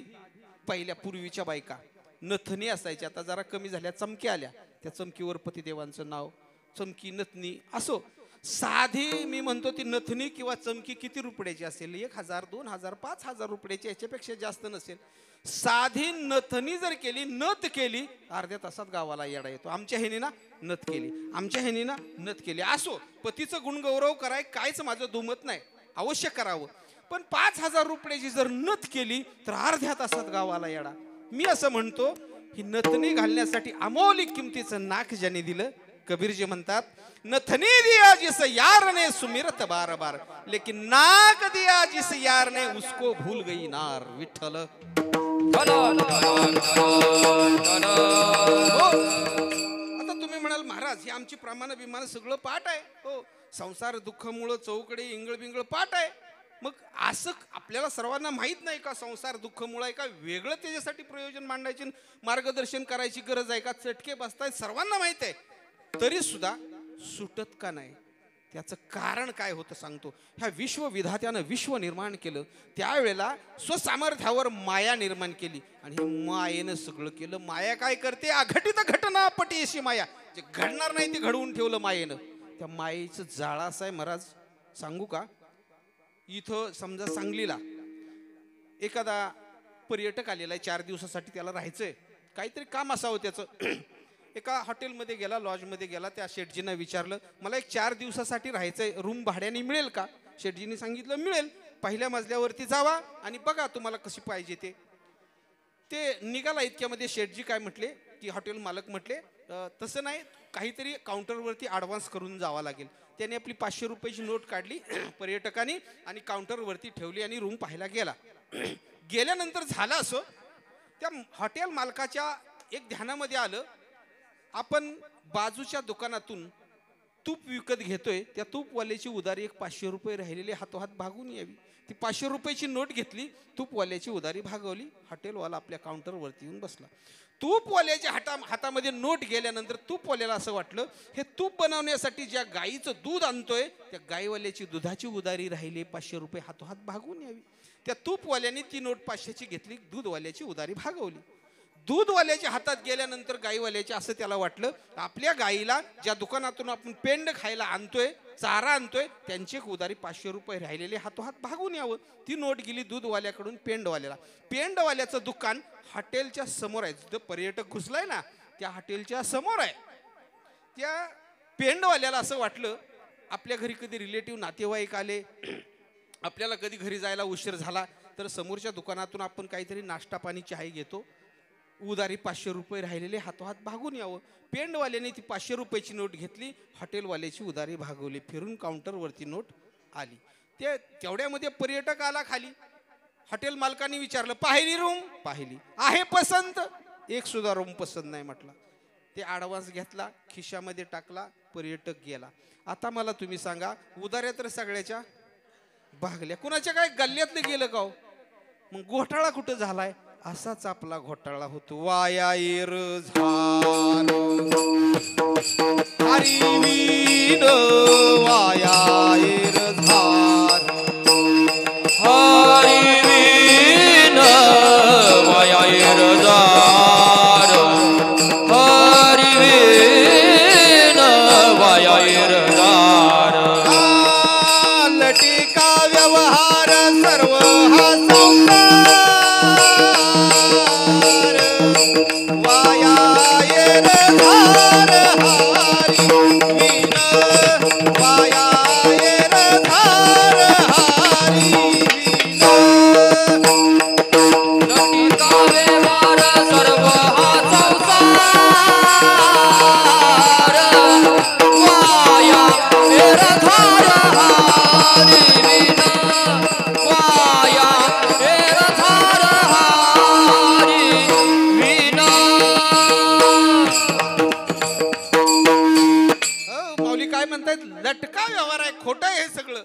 पहिल्या पूर्वीच्या बायका नथनी असायच्या, आता जरा कमी झाल्या, चमक्या आल्या. त्या चमकीवर पतिदेवांचं नाव, चमकी नथनी असो. साधी मी म्हणतो ती नथनी किंवा चमकी किती रुपयाची असेल, 1000 2000 5000 रुपयाची, याच्यापेक्षा जास्त नसेल. साधी नथनी जर केली, नथ केली, अर्ध्या तासात गावाला येडा येतो. आमच्या ह्यानी ना नथ केली, आमच्या ह्यानी ना नथ केली. असो, पतीचं गुणगौरव कराय कायच माझं दुमत नाही, अवश्य करावं. पण 5000 रुपयाची जर नथ केली तर अर्ध्या तासात गावाला येडा. मी असं म्हणतो, ही नथनी घालण्यासाठी अमौलिक किमतीचं नाक ज्याने दिलं, कबीरजी म्हणतात, नथनी दिया जिस यार ने सुमिरत बार बार, लेकिन नाक दिया जिस यार ने उसको भूल गई नार. विठ्ठल. आता तुम्ही म्हणाल महाराज ही आमची प्रमाण बिमान सगळं पाठ आहे. हो, संसार दुःखमुळं चौकडे इंगळ बिंगळ पाठ आहे. मग असं आपल्याला सर्वांना माहित नाही का संसार दुःखमुळं आहे का, वेगळं त्याच्यासाठी प्रयोजन मांडायचे मार्गदर्शन करायची गरज आहे का, चटके बसतायत सर्वांना माहित आहे, तरी सुद्धा सुटत का नाही. त्याचं कारण काय होतं सांगतो. ह्या विश्वविधात्यानं विश्व निर्माण केलं, त्यावेळेला स्वसामर्थ्यावर माया निर्माण केली आणि मायेनं सगळं केलं. माया काय करते, अघटित घटना पटीशी माया, जे घडणार नाही ते घडवून ठेवलं मायेनं. त्या मायेचं जाळं असं आहे महाराज, सांगू का. इथं समजा सांगलीला एखादा पर्यटक आलेला आहे, 4 दिवसासाठी त्याला राहायचंय, काहीतरी काम असावं त्याचं. एका हॉटेलमध्ये गेला, लॉजमध्ये गेला, त्या शेठजींना विचारलं, मला एक 4 दिवसासाठी राहायचंय, रूम भाड्याने मिळेल का. शेठजींनी सांगितलं मिळेल, पहिल्या मजल्यावरती जावा आणि बघा तुम्हाला कशी पाहिजे ते. ते निघाला, इतक्यामध्ये शेठजी काय म्हटले की हॉटेल मालक म्हटले, तसं नाही, काहीतरी काउंटरवरती ॲडव्हान्स करून जावं लागेल. त्याने आपली 500 रुपयाची नोट काढली पर्यटकांनी आणि काउंटरवरती ठेवली आणि रूम पाहायला गेला. गेल्यानंतर झालं असं, त्या हॉटेल मालकाच्या एक ध्यानामध्ये आलं, आपण बाजूच्या दुकानातून तूप विकत घेतोय, त्या तूपवाल्याची उधारी एक 500 रुपये राहिलेले हातोहात भागून यावी. ती 500 रुपयाची नोट घेतली, तूपवाल्याची उधारी भागवली. हॉटेलवाला आपल्या काउंटरवरती येऊन बसला. तूपवाल्याच्या हातामध्ये नोट गेल्यानंतर तूपवाल्याला असं वाटलं, हे तूप बनवण्यासाठी ज्या गाईचं दूध आणतोय त्या गाईवाल्याची दुधाची उधारी राहिली, 500 रुपये हातोहात भागवून यावी. त्या तूपवाल्याने ती नोट 500ची घेतली, दूधवाल्याची उधारी भागवली. दूधवाल्याच्या हातात गेल्यानंतर गाईवाल्याच्या असं त्याला वाटलं, आपल्या गाईला ज्या दुकानातून आपण पेंड खायला आणतोय, चारा आणतोय, त्यांची एक उधारी 500 रुपये राहिलेले हातोहात भागून यावं. ती नोट गेली दूधवाल्याकडून पेंडवाल्याला. पेंडवाल्याचं दुकान हॉटेलच्या समोर आहे, जिथं पर्यटक घुसलाय ना त्या हॉटेलच्या समोर आहे. त्या पेंडवाल्याला असं वाटलं, आपल्या घरी कधी रिलेटिव्ह नातेवाईक आले, आपल्याला कधी घरी जायला उशीर झाला तर समोरच्या दुकानातून आपण काहीतरी नाश्ता पाणी चहा घेतो, उधारी 500 रुपये राहिलेले हातोहात भागून यावं. पेंडवाल्याने ती 500 रुपयाची नोट घेतली, हॉटेलवाल्याची उधारी भागवली. फिरून काउंटरवरती नोट आली. तेवढ्यामध्ये पर्यटक आला खाली. हॉटेल मालकाने विचारलं, पाहिली रूम? पाहिली. आहे पसंत? एक सुद्धा रूम पसंत नाही म्हटला. ते ॲडव्हान्स घेतला, खिशामध्ये टाकला, पर्यटक गेला. आता मला तुम्ही सांगा, उधाऱ्या तर सगळ्याच्या भागल्या, कुणाच्या काय गल्ल्यातलं गेलं का हो? मग घोटाळा कुठं झालाय? असाच आपला घोटाळा होतो. वाया येर झाल हरिवीन, वाया येर झाल हरिवीन, वाया येर झाल हरिवीन, वाया येर झाल. लटिका व्यवहार सर्व हा संसार, वाया येर झाल हरिवीन, वाया येर झाल हरिवीन. लटिका व्यवहार सर्व हा संसार, वाया येर झाल हरिवीन, खोटं आहे हे सगळं.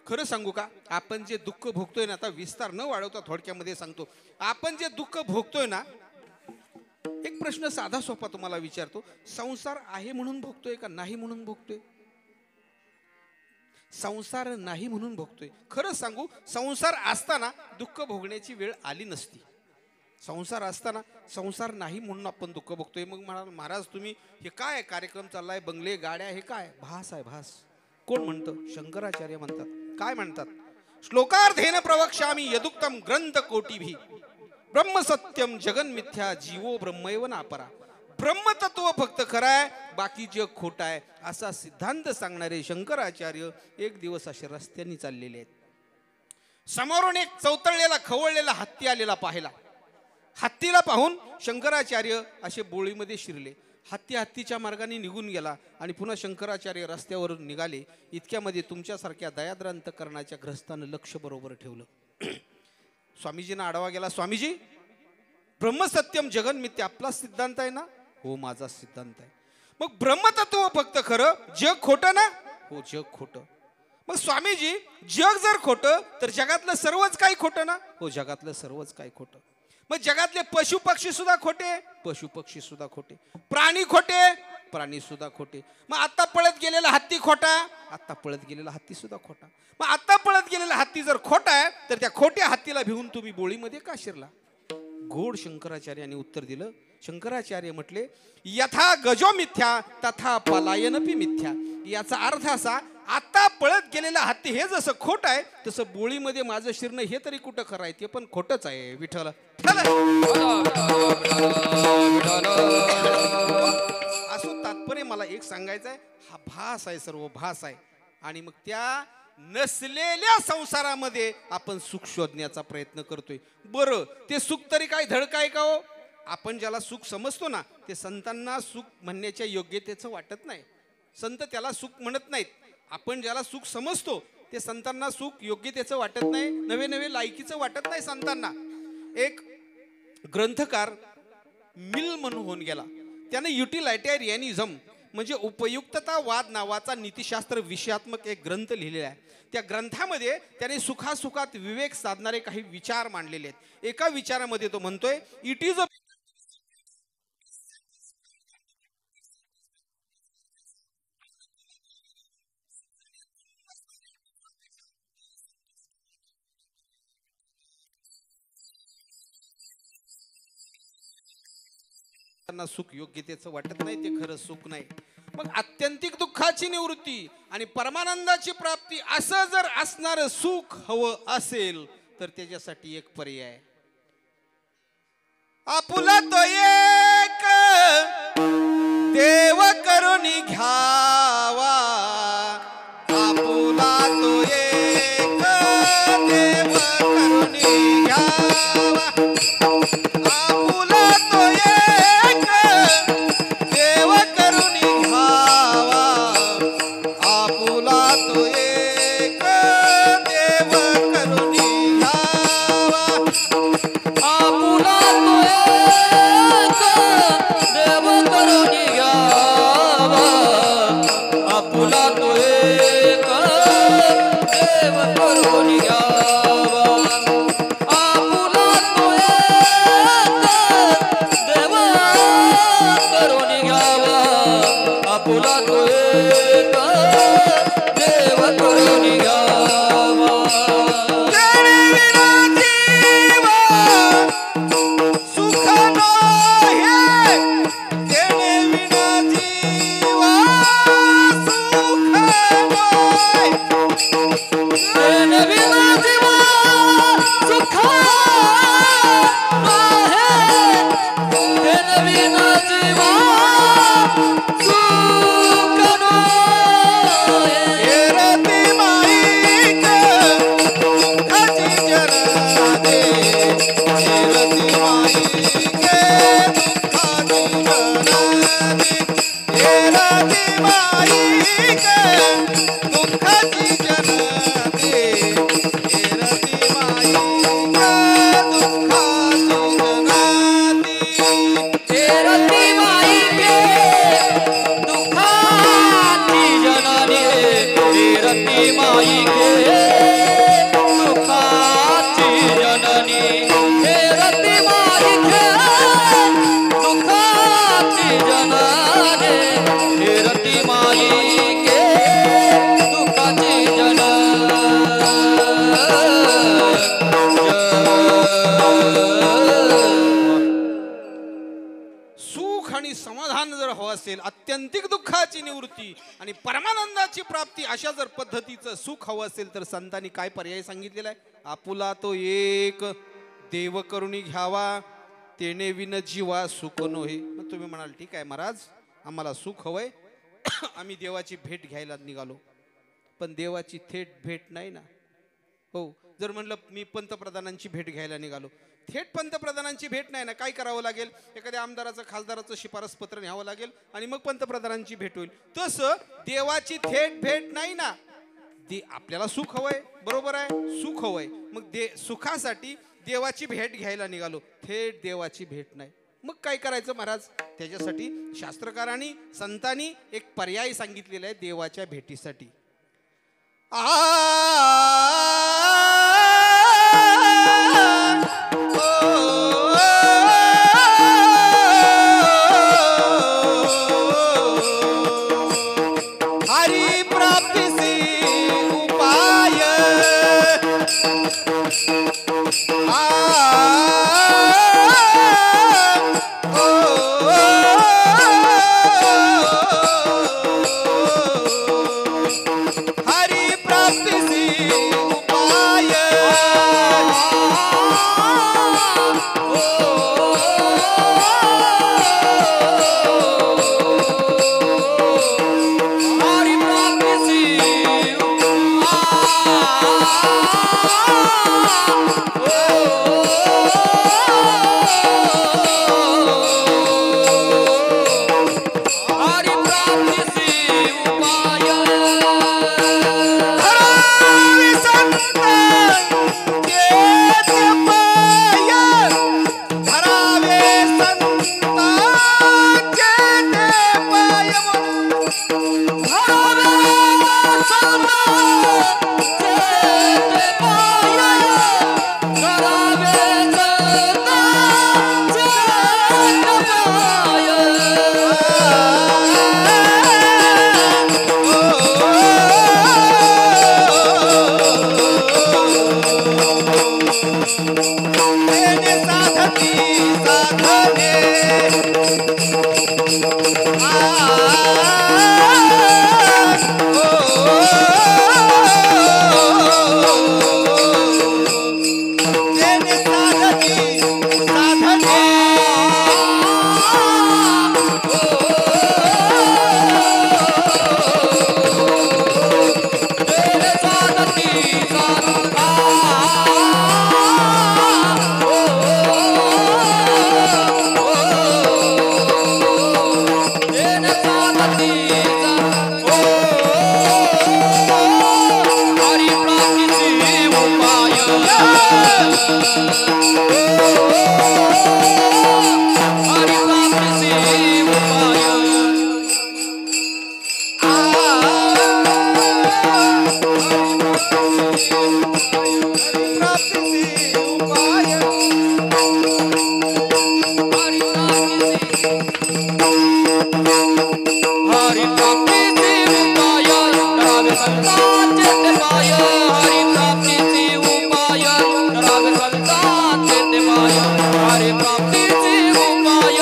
खरं सांगू का, आपण जे दुःख भोगतोय ना, आता विस्तार न वाढवता थोडक्यामध्ये सांगतो, आपण जे दुःख भोगतोय ना, एक प्रश्न साधा सोपा तुम्हाला विचारतो, संसार आहे म्हणून भोगतोय का नाही म्हणून भोगतोय? संसार नाही म्हणून भोगतोय. खरं सांगू, संसार असताना दुःख भोगण्याची वेळ आली नसती. संसार असताना संसार नाही म्हणून आपण दुःख भोगतोय. मग म्हणाल महाराज तुम्ही हे काय कार्यक्रम चाललाय, बंगले गाड्या, हे काय? भास आहे भास. कोण म्हणतं? शंकराचार्य म्हणतात. काय म्हणतात? श्लोकार्थेन प्रवक्ष्यामि यदुक्तम ग्रंथ कोटिभी ब्रह्म सत्यम जगन मिथ्या जीवो ब्रह्मैव नापरा. ब्रह्मतत्व फक्त खरं आहे, बाकी जग खोटं आहे, असा सिद्धांत सांगणारे शंकराचार्य एक दिवस असे रस्त्यांनी चाललेले आहेत. समोरून एक चौतळलेला खवळलेला हत्ती आलेला पाहिला. हत्तीला पाहून शंकराचार्य असे बोळीमध्ये शिरले. हत्तीच्या मार्गाने निघून गेला आणि पुन्हा शंकराचार्य रस्त्यावरून निघाले. इतक्यामध्ये तुमच्यासारख्या दयाद्रांतकरणाच्या ग्रस्तानं लक्ष बरोबर ठेवलं. स्वामीजींना आढावा गेला. स्वामीजी, ब्रह्मसत्यम जगन मिथ्या आपला सिद्धांत आहे ना? हो, माझा सिद्धांत आहे. मग ब्रह्मतत्व फक्त खरं, जग खोटं ना? हो, जग खोटं. मग स्वामीजी, जग जर खोटं तर जगातलं सर्वच काही खोटं ना? हो, जगातलं सर्वच काही खोटं. मग जगातले पशु पक्षी सुद्धा खोटे? पशु पक्षी सुद्धा खोटे. प्राणी खोटे? प्राणी सुद्धा खोटे. मग आता पळत गेलेला हत्ती खोटा? आता पळत गेलेला हत्ती सुद्धा खोटा. मग आता पळत गेलेला हत्ती जर खोटा आहे तर त्या खोट्या हत्तीला भिवून तुम्ही बोळीमध्ये का शिरला? गोड शंकराचार्यांनी उत्तर दिलं. शंकराचार्य म्हटले, यथा गजो मिथ्या तथा पलायनपी मिथ्या. याचा अर्थ असा, आता पळत गेलेला हत्ती हे जसं खोट आहे, तसं बोळीमध्ये माझं शिरणं हे तरी कुठं खरं आहे? ते पण खोटच आहे. विठ्ठल असो. तात्पर्य मला एक सांगायचं आहे, हा भास आहे, सर्व भास आहे. आणि मग त्या नसलेल्या संसारामध्ये आपण सुख शोधण्याचा प्रयत्न करतोय. बरं, ते सुख तरी काय धडक आहे का हो? आपण ज्याला सुख समजतो ना, ते संतांना सुख म्हणण्याच्या योग्यतेचं वाटत नाही. संत त्याला सुख म्हणत नाहीत. आपण ज्याला सुख समजतो ते संतांना सुख योग्यतेचं वाटत नाही, नवे नवे लायकीचं वाटत नाही संतांना. एक ग्रंथकार मिल म्हणून होऊन गेला. त्याने युटिलायटेरियनिझम म्हणजे उपयुक्ततावाद नावाचा नीतिशास्त्र विषयात्मक एक ग्रंथ लिहिलेला आहे. त्या ग्रंथामध्ये त्याने सुखासुखात विवेक साधणारे काही विचार मांडलेले आहेत. एका विचारामध्ये तो म्हणतोय, इट इज अ सुख योग्यतेचं वाटत नाही, ते खरं सुख नाही. मग आत्यंतिक दुःखाची निवृत्ती आणि परमानंदाची प्राप्ती असं जर असणारं सुख हवं असेल तर त्याच्यासाठी एक पर्याय, आपुला तो एक देव करून घ्यावा. आपुला तो एक देव करून घ्यावा. आपुला तो एक देव करून घ्यावा. आपुला तो एक देव करून घ्यावा. आपुला तो एक देव करून घ्यावा. आपुला तो एक देव करून घ्यावा. आपुला तो एक देव करून घ्यावा. आपुला तो एक देव करून घ्यावा. सुख नाही देणे विना जीवा. सुख नाही देणे विना माई घे दुःखाची जननी हे रती माई घे दुःखाची जननी हे रती माई घे दुःखाची जननी सुख आणि समाधान जर हवं असेल, आत्यंतिक दुःखाची निवृत्ती आणि परमानंदाची प्राप्ती, अशा जर पद्धतीचं सुख हवं असेल तर संतांनी काय पर्याय सांगितलेला आहे? आपुला तो एक देव करुणी घ्यावा, तेने विन जीवा सुख नोहे. मग तुम्ही म्हणाल ठीक आहे महाराज, आम्हाला सुख हवंय, आम्ही देवाची भेट घ्यायला निघालो. पण देवाची थेट भेट नाही ना. हो, जर म्हणलं मी पंतप्रधानांची भेट घ्यायला निघालो, थेट पंतप्रधानांची भेट नाही ना. काय करावं लागेल? एखाद्या आमदाराचं खासदाराचं शिफारस पत्र न्यावं लागेल आणि मग पंतप्रधानांची भेट होईल. तसं देवाची थेट भेट नाही ना. आपल्याला सुख हवंय, बरोबर आहे, सुख हवंय, मग सुखासाठी देवाची भेट घ्यायला निघालो, थेट देवाची भेट नाही. मग काय करायचं महाराज? त्याच्यासाठी शास्त्रकारांनी संतांनी एक पर्याय सांगितलेला आहे देवाच्या भेटीसाठी. हरी प्राप्तीसी उपाय हरी प्राप्तीसी उपाय हरी प्राप्तीसी हरी प्राप्तीसी उपाय धरावे संत जेते पाय, धरावे संत जेते पाय, तेने साधती साधने तेने साधती साधने प्राप्तीसी उपाय हरि प्राप्तीसी उपाय करावे संतांचे ते पाय हरि प्राप्तीसी उपाय करावे संतांचे ते पाय हरि प्राप्तीसी उपाय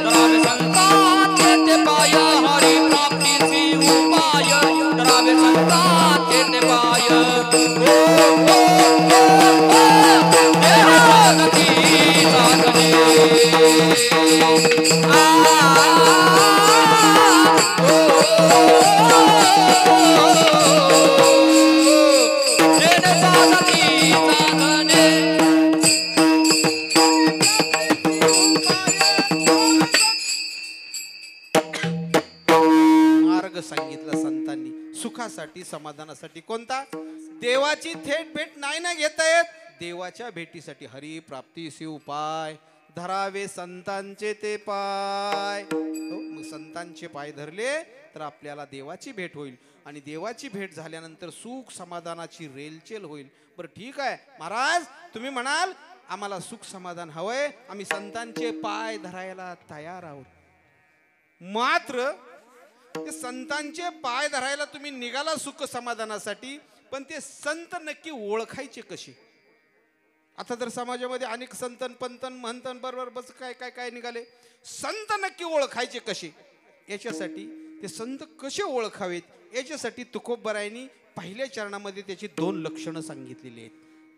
करावे संतांचे ते पाय हरि प्राप्तीसी उपाय करावे संतांचे ते पाय देह साधती साधने मार्ग सांगितला संतांनी सुखासाठी, समाधानासाठी. कोणता? देवाची थेट भेट नाही ना घेता येत, देवाच्या भेटीसाठी हरी प्राप्तीसी उपाय. धरावे संतांचे ते पाय. हो, मग संतांचे पाय धरले तर आपल्याला देवाची भेट होईल आणि देवाची भेट झाल्यानंतर सुख समाधानाची रेलचेल होईल. बरं ठीक आहे महाराज, तुम्ही म्हणाल आम्हाला सुख समाधान हवंय, आम्ही संतांचे पाय धरायला तयार आहोत. मात्र ते संतांचे पाय धरायला तुम्ही निघाला सुख समाधानासाठी, पण ते संत नक्की ओळखायचे कसे? आता तर समाजामध्ये अनेक संतन पंतन म्हणतन बरोबर बस काय काय काय निघाले. संत नक्की ओळखायचे कसे, याच्यासाठी ते संत कसे ओळखावेत याच्यासाठी तुकोबरायांनी पहिल्या चरणामध्ये त्याची 2 लक्षणं सांगितलेली आहेत.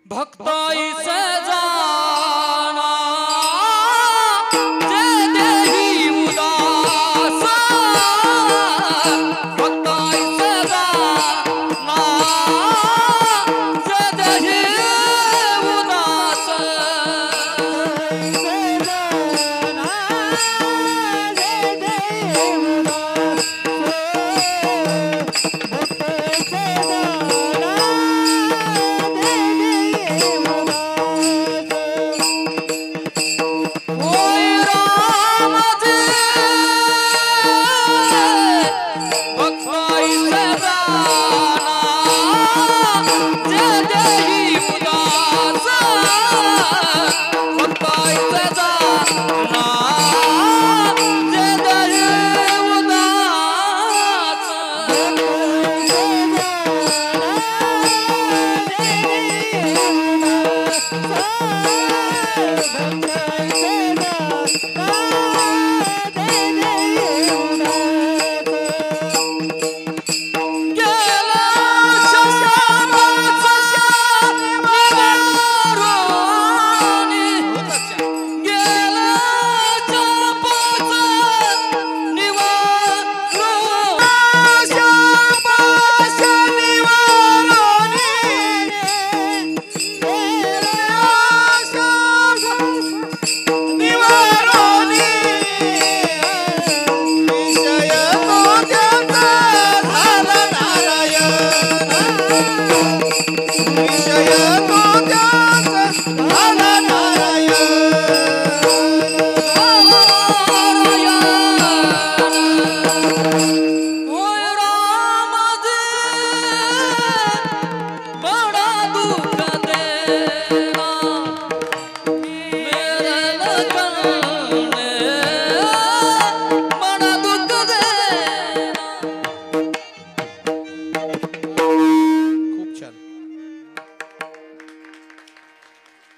भक्ताईचा जाना जे देही उदास, भक्ताईचा जाना जे देही उदास,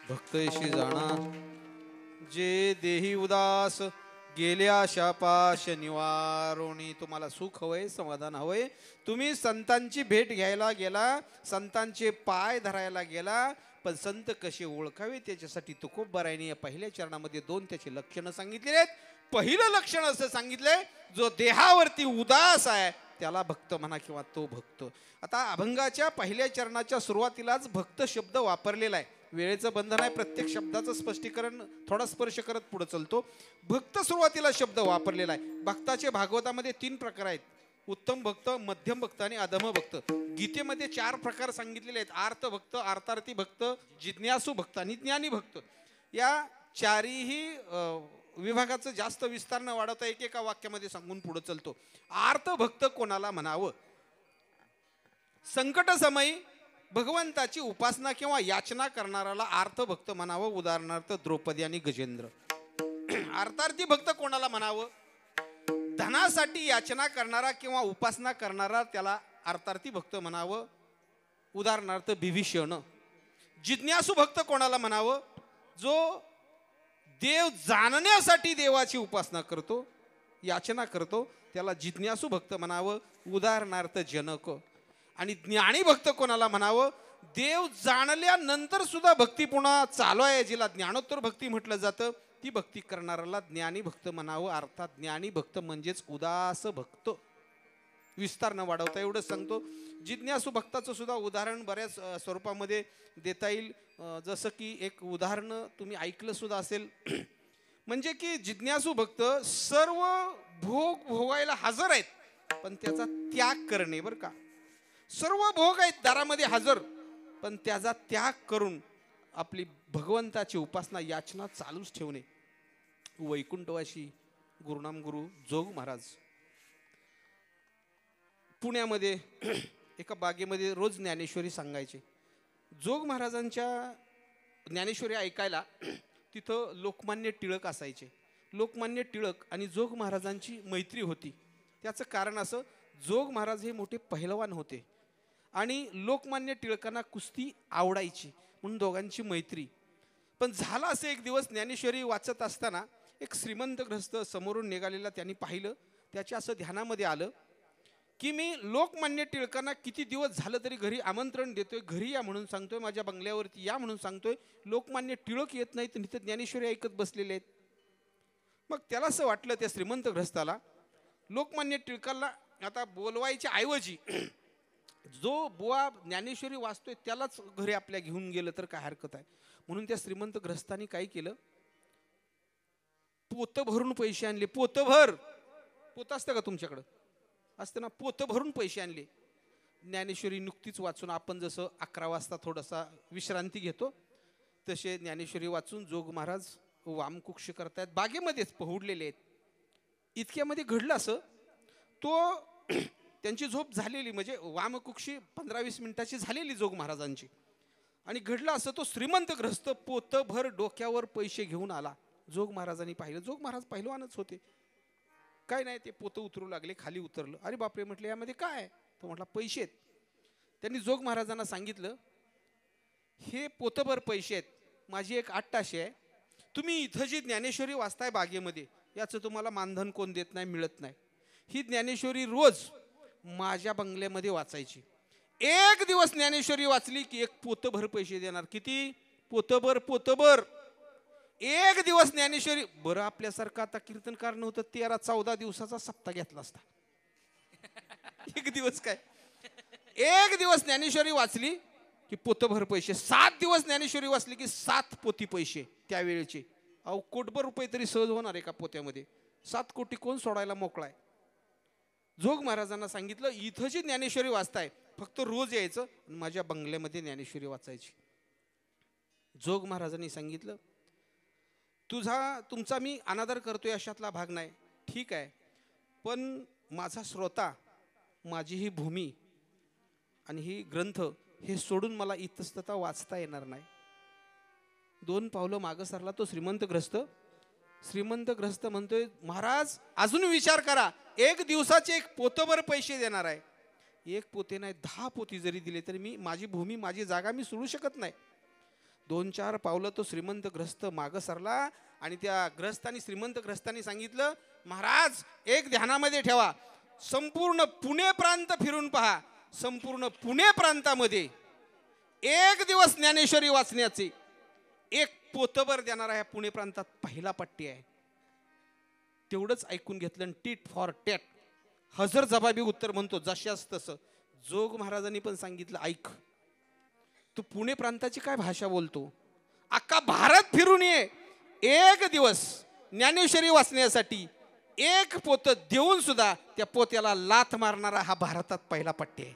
भक्तयशी जाणा जे देही उदास, गेल्या शापाश निवारोणी. तुम्हाला सुख हवंय, समाधान हवंय, तुम्ही संतांची भेट घ्यायला गेला, संतांचे पाय धरायला गेला, पण संत कसे ओळखावे त्याच्यासाठी तुकोबरायांनी या पहिल्या चरणामध्ये 2 त्याची लक्षणं सांगितलेली आहेत. पहिलं लक्षण असं सांगितलंय, जो देहावरती उदास आहे त्याला भक्त म्हणा किंवा तो भक्त. आता अभंगाच्या पहिल्या चरणाच्या सुरुवातीलाच भक्त शब्द वापरलेला आहे. वेळेचं बंधन आहे, प्रत्येक शब्दाचं स्पष्टीकरण थोडा स्पर्श करत पुढे चलतो. भक्त सुरुवातीला शब्द वापरलेला आहे. भक्ताचे भागवतामध्ये 3 प्रकार आहेत, उत्तम भक्त, मध्यम भक्त आणि अधम भक्त. गीतेमध्ये 4 प्रकार सांगितलेले आहेत, आर्त भक्त, अर्थार्थी भक्त, जिज्ञासू भक्त आणि ज्ञानी भक्त. या 4ही विभागाचं जास्त विस्तार न वाढवता एकेका वाक्यामध्ये सांगून पुढे चलतो. आर्त भक्त कोणाला म्हणावं? संकट समयी भगवंताची उपासना किंवा याचना करणाऱ्याला आर्त भक्त म्हणावं. उदाहरणार्थ द्रौपदी आणि गजेंद्र. अर्थार्थी भक्त कोणाला म्हणावं? धनासाठी याचना करणारा किंवा उपासना करणारा त्याला अर्थार्थी भक्त म्हणावं. उदाहरणार्थ विभीषण. जिज्ञासू भक्त कोणाला म्हणावं? जो देव जाणण्यासाठी देवाची उपासना करतो, याचना करतो, त्याला जिज्ञासू भक्त म्हणावं. उदाहरणार्थ जनक. आणि ज्ञानी भक्त कोणाला म्हणावं? देव जाणल्यानंतर सुद्धा भक्ती पुन्हा चालू आहे, जिला ज्ञानोत्तर भक्ती म्हटलं जातं, ती भक्ती करणाऱ्याला ज्ञानी भक्त म्हणावं. अर्थात ज्ञानी भक्त म्हणजेच उदास भक्त. विस्तार न वाढवता एवढंच सांगतो. जिज्ञासू भक्ताचं सुद्धा उदाहरण बऱ्याच स्वरूपामध्ये देता येईल. जसं की एक उदाहरण तुम्ही ऐकलं सुद्धा असेल, म्हणजे की जिज्ञासू भक्त सर्व भोग भोगायला हजर आहेत, पण त्याचा त्याग करणे. बरं का, सर्व भोग आहेत दारामध्ये हजर, पण त्याचा त्याग करून आपली भगवंताची उपासना याचना चालूच ठेवणे. वैकुंठवासी गुरुनाम गुरु जोग महाराज पुण्यामध्ये एका बागेमध्ये रोज ज्ञानेश्वरी सांगायचे. जोग महाराजांच्या ज्ञानेश्वरी ऐकायला तिथं लोकमान्य टिळक असायचे. लोकमान्य टिळक आणि जोग महाराजांची मैत्री होती. त्याचं कारण असं, जोग महाराज हे मोठे पहिलवान होते आणि लोकमान्य टिळकांना कुस्ती आवडायची म्हणून दोघांची मैत्री. पण झाला असं, एक दिवस ज्ञानेश्वरी वाचत असताना एक श्रीमंत ग्रस्त समोरून निघालेला त्यांनी पाहिलं. त्याच्या असं ध्यानामध्ये आलं की मी लोकमान्य टिळकांना किती दिवस झालं तरी घरी आमंत्रण देतोय, घरी या म्हणून सांगतोय, माझ्या बंगल्यावरती या म्हणून सांगतोय, लोकमान्य टिळक येत नाहीत, तिथं ज्ञानेश्वरी ऐकत बसलेले आहेत. मग त्याला असं वाटलं त्या श्रीमंत ग्रस्ताला, लोकमान्य टिळकांना आता बोलवायच्या ऐवजी जो बुवा ज्ञानेश्वरी वाचतोय त्यालाच घरी आपल्या घेऊन गेलं तर काय हरकत आहे. म्हणून त्या श्रीमंत ग्रस्तानी काय केलं, पोतं भरून पैसे आणले. पोतं असतं का तुमच्याकडं? असतं ना, पोतं भरून पैसे आणले. ज्ञानेश्वरी नुकतीच वाचून, आपण जसं 11 वाजता थोडासा विश्रांती घेतो तसे ज्ञानेश्वरी वाचून जोग महाराज वामकुक्षी करतायत, बागेमध्येच पहुडलेले आहेत. इतक्यामध्ये घडलं असं, तो त्यांची झोप झालेली, म्हणजे वामकुक्षी 15-20 मिनिटाची झालेली जोग महाराजांची. आणि घडलं असं, तो श्रीमंत ग्रस्त पोतभर डोक्यावर पैसे घेऊन आला. जोग महाराजांनी पाहिलं, जोग महाराज पहिलवानच होते, काय नाही, ते पोतं उतरू लागले, खाली उतरलं. अरे बापरे, म्हटलं यामध्ये काय? तो म्हटला पैसे आहेत. त्यांनी जोग महाराजांना सांगितलं, हे पोतभर पैसे आहेत, माझी एक 8 ताशे आहे, तुम्ही इथं जी ज्ञानेश्वरी वाचताय बागेमध्ये याचं तुम्हाला मानधन कोण देत नाही, मिळत नाही. ही ज्ञानेश्वरी रोज माझ्या बंगल्यामध्ये वाचायची. एक दिवस ज्ञानेश्वरी वाचली की एक पोतभर पैसे देणार. किती? पोतभर. एक दिवस ज्ञानेश्वरी, बरं आपल्यासारखं आता कीर्तनकार नव्हतं, 13-14 दिवसाचा सप्ताह घेतला असता. एक दिवस काय, एक दिवस ज्ञानेश्वरी वाचली की पोतभर पैसे. 7 दिवस ज्ञानेश्वरी वाचली की 7 पोती पैसे त्यावेळेचे. अहो, कोटभर रुपये तरी सहज होणार एका पोत्यामध्ये. 7 कोटी कोण सोडायला मोकळाय? जोग महाराजांना सांगितलं, इथं जी ज्ञानेश्वरी वाचताय फक्त रोज यायचं आणि माझ्या बंगल्यामध्ये ज्ञानेश्वरी वाचायची. जोग महाराजांनी सांगितलं, तुमचा मी अनादर करतोय अशातला भाग नाही, ठीक आहे, पण माझा श्रोता, माझी ही भूमी आणि ही ग्रंथ हे सोडून मला इतस्तता वाचता येणार नाही. 2 पावलं मागं सरला तो श्रीमंत ग्रस्त म्हणतोय, महाराज अजून विचार करा, एक दिवसाचे एक पोतभर पैसे देणार आहे. 1 पोते नाही, 10 पोती जरी दिले तरी मी, माझी भूमी, माझी जागा मी सोडू शकत नाही. 2-4 पावलं तो श्रीमंत ग्रस्त मागं सरला आणि त्या ग्रस्तानी, श्रीमंत ग्रस्तानी सांगितलं, महाराज एक ध्यानामध्ये ठेवा, संपूर्ण पुणे प्रांत फिरून पहा, संपूर्ण पुणे प्रांतामध्ये एक दिवस ज्ञानेश्वरी वाचण्याचे 1 पोतभर देणारा ह्या पुणे प्रांतात पहिला पट्टी आहे. तेवढंच ऐकून घेतलं, टीट फॉर टॅट, हजर जबाबी उत्तर म्हणतो, जशास तसं. जोग महाराजांनी पण सांगितलं, ऐक, तू पुणे प्रांताची काय भाषा बोलतो, अख्खा भारत फिरून ये, एक दिवस ज्ञानेश्वरी वाचण्यासाठी 1 पोतं देऊन सुद्धा त्या पोत्याला लाथ मारणारा हा भारतात पहिला पट्टी आहे.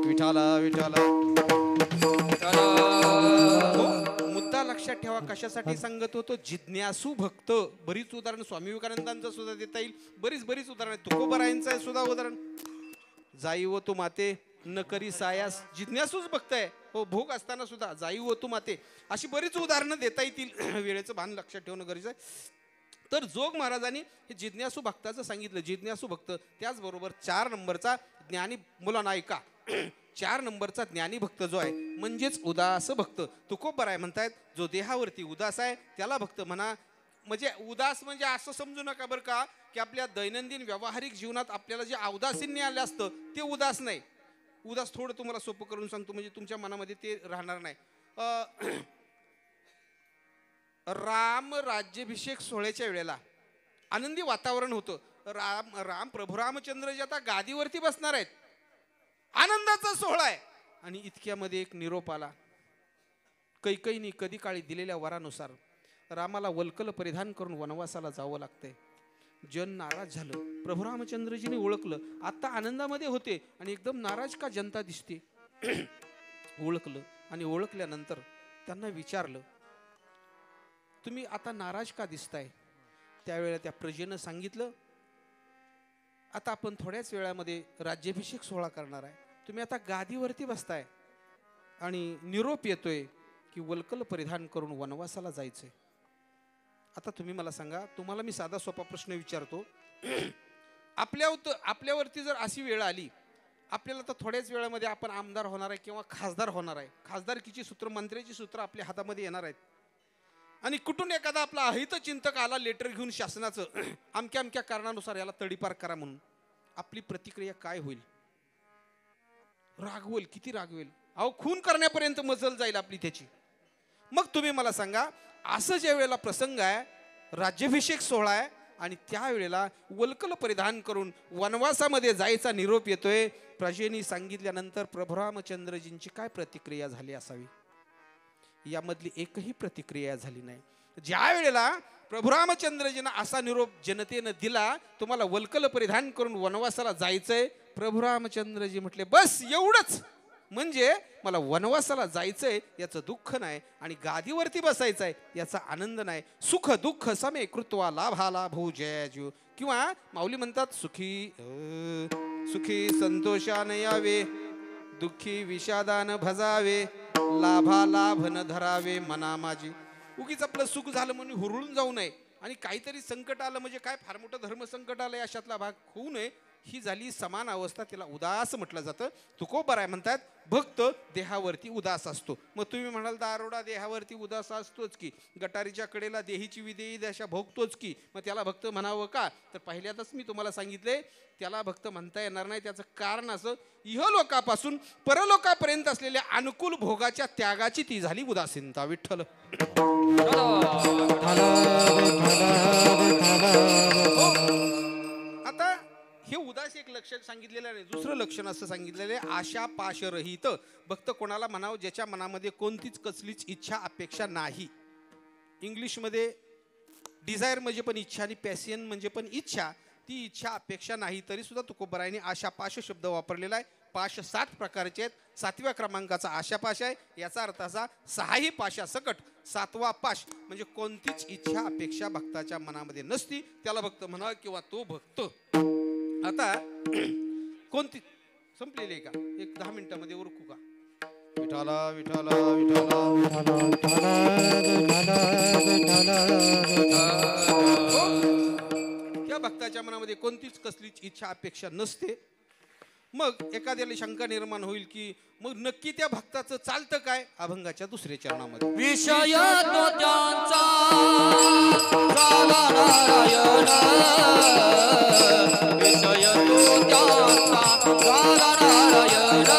विठाला विठाला. मुद्दा लक्षात ठेवा, कशासाठी सांगत होतो, जिज्ञासू भक्त. बरीच उदाहरण स्वामी विवेकानंदांचं सुद्धा देता येईल, बरीच उदाहरण, तुकोबरायांचं आहे सुद्धा उदाहरण. जाई व तू माते न करी सायास, जिज्ञासूच भक्त आहे हो, भोग असताना सुद्धा जाई व तू माते, अशी बरीच उदाहरणं देता येतील. वेळेचं भान लक्षात ठेवणं गरजेचं आहे. तर जोग महाराजांनी हे जिज्ञासू भक्ताचं सांगितलं. जिज्ञासू भक्त, त्याचबरोबर 4 नंबरचा ज्ञानी, मुलांना ऐका, 4 नंबरचा ज्ञानी भक्त जो आहे म्हणजेच उदास भक्त. तुकोबराय म्हणतायत, जो देहावरती उदास आहे त्याला भक्त म्हणा. म्हणजे उदास म्हणजे असं समजू नका बरं का, की आपल्या दैनंदिन व्यावहारिक जीवनात आपल्याला जे औदासीन्य आलं असतं ते उदास नाही. उदास थोडं तुम्हाला सोपं करून सांगतो, म्हणजे तुमच्या मनामध्ये ते राहणार नाही. राम राज्याभिषेक सोहळ्याच्या वेळेला आनंदी वातावरण होतं. प्रभू रामचंद्र जे आता गादीवरती बसणार आहेत, आनंदाचा सोहळा आहे. आणि इतक्यामध्ये एक निरोप आला. कैकेयीने कधी काळी दिलेल्या वरानुसार रामाला वल्कल परिधान करून वनवासाला जावं लागतंय. जन नाराज झालं. प्रभू रामचंद्रजीने ओळखलं, आता आनंदामध्ये होते आणि एकदम नाराज का जनता दिसते. ओळखलं आणि ओळखल्यानंतर त्यांना विचारलं, तुम्ही आता नाराज का दिसताय? त्यावेळेला त्या प्रजेनं सांगितलं, आता आपण थोड्याच वेळामध्ये राज्याभिषेक सोहळा करणार आहे, तुम्ही आता गादीवरती बसताय आणि निरोप येतोय की वल्कल परिधान करून वनवासाला जायचंय. आता तुम्ही मला सांगा, तुम्हाला मी साधा सोपा प्रश्न विचारतो. आपल्यावरती जर अशी वेळ आली, आपल्याला तर थोड्याच वेळामध्ये आपण आमदार होणार आहे किंवा खासदार होणार आहे, खासदारकीची सूत्र, मंत्र्याची सूत्र आपल्या हातामध्ये येणार आहेत, आणि कुठून एखादा आपला अहितचिंतक आला लेटर घेऊन शासनाचं, अमक्या अमक्या कारणानुसार याला तडीपार करा म्हणून, आपली प्रतिक्रिया काय होईल? रागवेल, किती रागवेल, अहो खून करण्यापर्यंत मजल जाईल आपली त्याची. मग तुम्ही मला सांगा, असं ज्या वेळेला प्रसंग आहे, राज्याभिषेक सोहळा आहे, आणि त्यावेळेला वल्कल परिधान करून वनवासामध्ये जायचा निरोप येतोय, प्रजेनी सांगितल्यानंतर प्रभू रामचंद्रजींची काय प्रतिक्रिया झाली असावी? यामधली एकही प्रतिक्रिया झाली नाही. ज्या वेळेला प्रभू रामचंद्रजींना असा निरोप जनतेनं दिला, तुम्हाला वल्कल परिधान करून वनवासाला जायचंय, प्रभू रामचंद्रजी म्हटले बस एवढंच, म्हणजे मला वनवासाला जायचंय याचं दुःख नाही आणि गादीवरती बसायचंय याचा आनंद नाही. सुख दुःख समे कृत्वा लाभाला भू जय जीव, किंवा माऊली म्हणतात सुखी संतोषाने यावे, दुःखी विषादान भजावे, लाभा लाभ न धरावे मना माझी. उगीच आपलं सुख झालं म्हणून हुरळून जाऊ नये, आणि काहीतरी संकट आलं म्हणजे काय फार मोठं धर्म संकट आलंय अशातला भाग होऊ नये. ही झाली समान अवस्था, तिला उदास म्हटलं जातं. तुकोबराय म्हणतात भक्त देहावरती उदास असतो. मग तुम्ही म्हणाल दारोडा देहावरती उदास असतोच की, गटारीच्या कडेला देहीची विदेही दशा भोगतोच की, मग त्याला भक्त म्हणावं का? तर पहिल्यातच मी तुम्हाला सांगितले, त्याला भक्त म्हणता येणार नाही. त्याचं कारण असं, इहलोकापासून परलोकापर्यंत असलेल्या अनुकूल भोगाच्या त्यागाची ती झाली उदासीनता. विठ्ठल. आता हे उदास एक लक्षण सांगितलेलं नाही, दुसरं लक्षण असं सांगितलेलं आहे, आशा पाश रहित. भक्त कोणाला म्हणावं? ज्याच्या मनामध्ये कोणतीच कसलीच इच्छा अपेक्षा नाही. इंग्लिशमध्ये डिझायर म्हणजे पण इच्छा, आणि पॅशन म्हणजे पण इच्छा. ती इच्छा अपेक्षा नाही. तरी सुद्धा तुकोबरायांनी आशा पाश शब्द वापरलेला आहे. पाश 7 प्रकारचे आहेत. 7व्या क्रमांकाचा आशा पाश आहे. याचा अर्थ असा, 6ही पाशा सकट 7वा पाश म्हणजे कोणतीच इच्छा अपेक्षा भक्ताच्या मनामध्ये नसती, त्याला भक्त म्हणा किंवा तो भक्त. आता कोणती संपलेली आहे का? एक 10 मिनिटांमध्ये उरकू का? विठाला विठाला विठाला त्या भक्ताच्या मनामध्ये कोणतीच कसलीच इच्छा अपेक्षा नसते. मग एखाद्याला शंका निर्माण होईल की मग नक्की त्या भक्ताचं चालतं काय? अभंगाच्या 2ऱ्या चरणामध्ये विषय तो त्यांचा झाला नारायण, विषय तो त्यांचा झाला नारायण,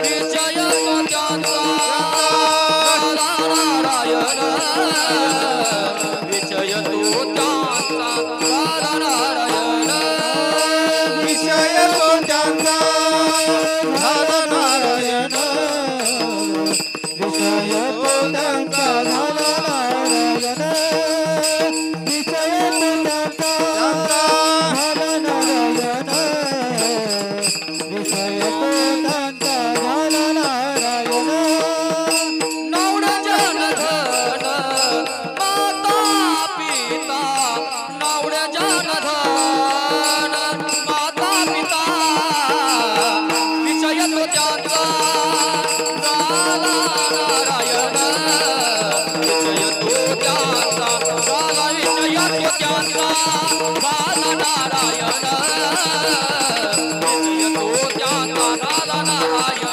विषय तो त्यांचा झाला नारायण, विषय तो त्यांचा झाला नारायण, विषय तो त्यांचा झाला नारायण, विषय तो त्यांचा झाला नारायण, विषय तो त्यांचा झाला नारायण, विषय तो त्यांचा झाला नारायण. नवड जनधन माता पिता, नवड जनधन माता पिता, विषय तो त्यांचा झाला नारायण, विषय तो त्यांचा झाला, विषय तो त्यांचा झाला नारायण, विषय तो त्यांचा झाला नारायण.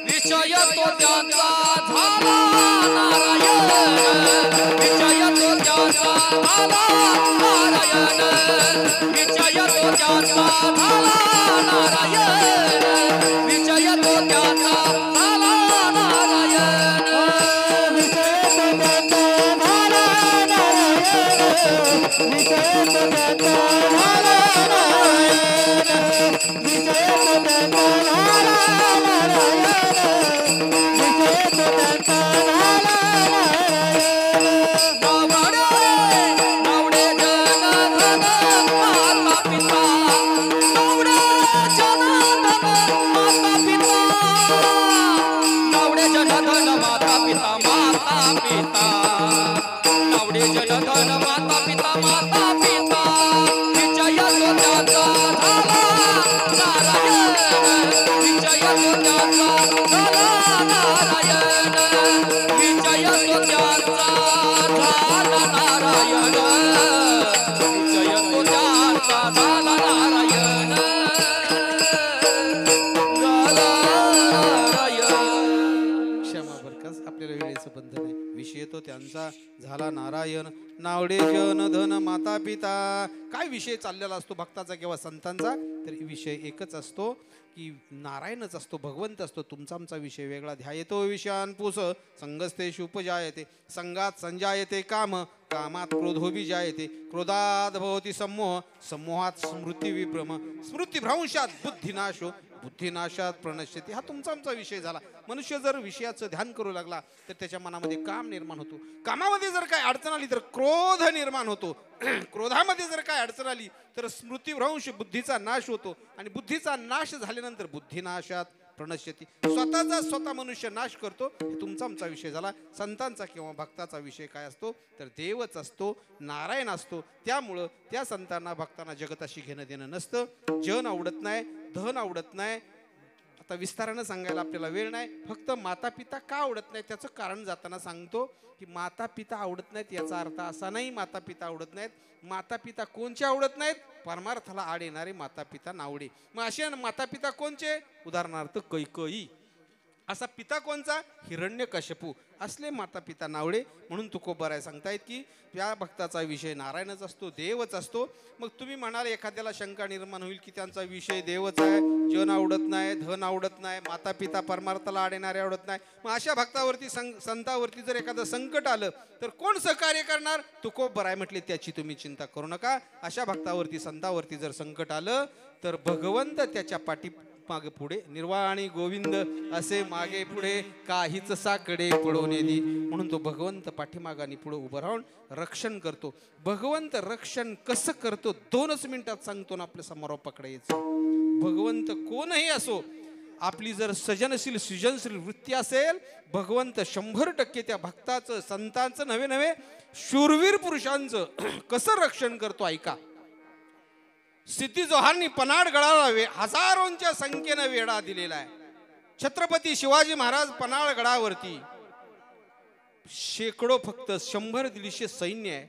विषय तो त्यांचा झाला नारायण, विषय तो त्यांचा झाला नारायण, विषय तो त्यांचा झाला नारायण, विषय तो त्यांचा झाला नारायण, विषय तो त्यांचा पिता नावडे जनधन माता पिता विजय तो त्याचा झाला नारायण विजय तो त्याचा झाला नारायण विजय तो त्याचा झाला नारायण विजय तो त्याचा झाला नारायण क्षमा बरकास आपल्याला वेळेचं बंधन आहे. विषय तो त्यांचा झाला नारायण नावडे जन धन माता पिता. काय विषय चाललेला असतो भक्ताचा किंवा संतांचा, तर विषय एकच असतो की नारायणच असतो, भगवंत असतो. तुमचा आमचा विषय वेगळा. ध्यायतो विषयान्पुस संगस्तेषु उपजायते संगात संजायते काम कामात क्रोधोबी जायते क्रोधात भवति सम्मोह सम्मोहात स्मृती विभ्रम स्मृतिभ्रंशात बुद्धिनाशो बुद्धिनाशात प्रणश्यते. हा तुमचा आमचा विषय झाला. मनुष्य जर विषयाचं ध्यान करू लागला तर त्याच्या मनामध्ये काम निर्माण होतो. कामामध्ये जर काय अडचण आली तर क्रोध निर्माण होतो. क्रोधामध्ये जर काय अडचण आली तर स्मृतिभ्रंश बुद्धीचा नाश होतो आणि बुद्धीचा नाश झाल्यानंतर बुद्धिनाशात प्रणश्यती. स्वतःचा स्वतः मनुष्य नाश करतो. हे तुमचा आमचा विषय झाला. संतांचा किंवा भक्ताचा विषय काय असतो तर देवच असतो, नारायण असतो. त्यामुळं त्या संतांना भक्तांना जगताशी घेणं देणं नसतं. जन आवडत नाही, धन आवडत नाही. आता विस्तारानं सांगायला आपल्याला वेळ नाही. फक्त माता पिता का आवडत नाही त्याचं कारण जाताना सांगतो की माता पिता आवडत नाहीत याचा अर्थ असा नाही माता पिता आवडत नाहीत. माता पिता कोणचे आवडत नाहीत? परमार्थाला आड येणारे माता पिता नावडे. मग असे माता पिता कोणचे? उदाहरणार्थ कैकई. असा पिता कोणचा? हिरण्यकश्यपू. असले माता पिता नावडे. म्हणून तुकोबाराय सांगतायत की या भक्ताचा विषय नारायणच असतो, देवच असतो. मग तुम्ही म्हणाल एखाद्याला शंका निर्माण होईल की त्यांचा विषय देवच आहे, जन आवडत नाही, धन आवडत नाही, माता पिता परमार्थाला आड येणारे आवडत नाही. मग अशा भक्तावरती संतावरती जर एखादं संकट आलं तर कोण सहकार्य करणार? तुकोबाराय म्हटले त्याची तुम्ही चिंता करू नका. अशा भक्तावरती संतावरती जर संकट आलं तर भगवंत त्याच्या पाठी मागे पुढे निर्वाणी गोविंद असे मागे पुढे काहीच साकडे पडवणे दी. म्हणून तो भगवंत पाठीमागाने पुढे उभं राहून रक्षण करतो. भगवंत रक्षण कसं करतो 2च मिनिटात सांगतो ना आपल्या समोरापकडे यायचं. भगवंत कोणही असो, आपली जर सृजनशील सृजनशील वृत्ती असेल, भगवंत 100% त्या भक्ताचं संतांचं नवे शूरवीर पुरुषांचं कसं रक्षण करतो ऐका. सिद्धी जोहारनी पन्हाळ गडाला हजारोंच्या संख्येनं वेढा दिलेला आहे. छत्रपती शिवाजी महाराज पन्हाळ गडावरती शेकडो फक्त 100-150 सैन्य आहे.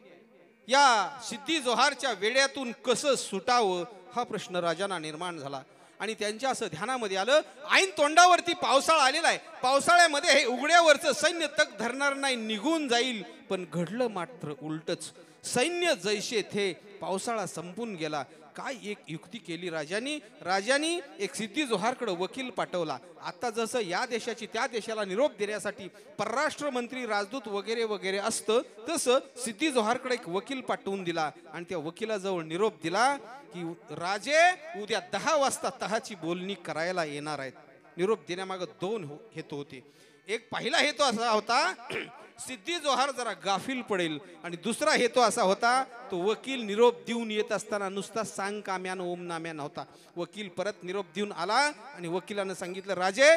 या सिद्धी जोहारच्या वेड्यातून कसं सुटावं हा प्रश्न राजांना निर्माण झाला आणि त्यांच्या असं ध्यानामध्ये आलं ऐन तोंडावरती पावसाळा आलेला आहे. पावसाळ्यामध्ये हे उघड्यावरचं सैन्य तक धरणार नाही, निघून जाईल. पण घडलं मात्र उलटच. सैन्य जैसे थे पावसाळा संपून गेला. काय एक युक्ती केली राजांनी एक सिद्धी जोहारकडे वकील पाठवला. आता जसं या देशाची त्या देशाला निरोप देण्यासाठी परराष्ट्र मंत्री राजदूत वगैरे वगैरे असतं तसं सिद्धी जोहारकडे एक वकील पाठवून दिला आणि त्या वकिलाजवळ निरोप दिला की राजे उद्या 10 वाजता तहाची बोलणी करायला येणार आहेत. निरोप देण्यामागे 2 हेतू होते. एक पहिला हेतू असा होता सिद्धी जोहार जरा गाफील पडेल आणि दुसरा हेतू असा होता तो वकील निरोप देऊन येत असताना नुसता सांग काम्यान ओम नाम्या नव्हता. वकील परत निरोप देऊन आला आणि वकिलानं सांगितलं राजे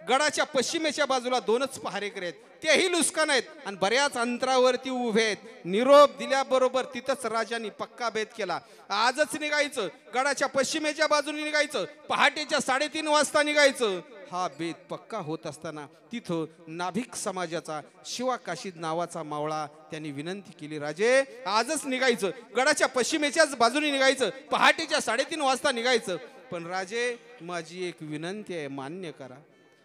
गडाच्या पश्चिमेच्या बाजूला 2च पहारेकर आहेत, तेही लुस्कान आहेत आणि बऱ्याच अंतरावरती उभे आहेत. निरोप दिल्याबरोबर तिथंच राजांनी पक्का बेत केला. आजच निघायचं, गडाच्या पश्चिमेच्या बाजूने निघायचं, पहाटेच्या 3:30 वाजता निघायचं. हा बेत पक्का होत असताना तिथं नाभिक समाजाचा शिवाकाशीद नावाचा मावळा त्यांनी विनंती केली राजे आजच निघायचं, गडाच्या पश्चिमेच्याच बाजूने निघायचं, पहाटेच्या 3:30 वाजता निघायचं. पण राजे माझी एक विनंती आहे, मान्य करा.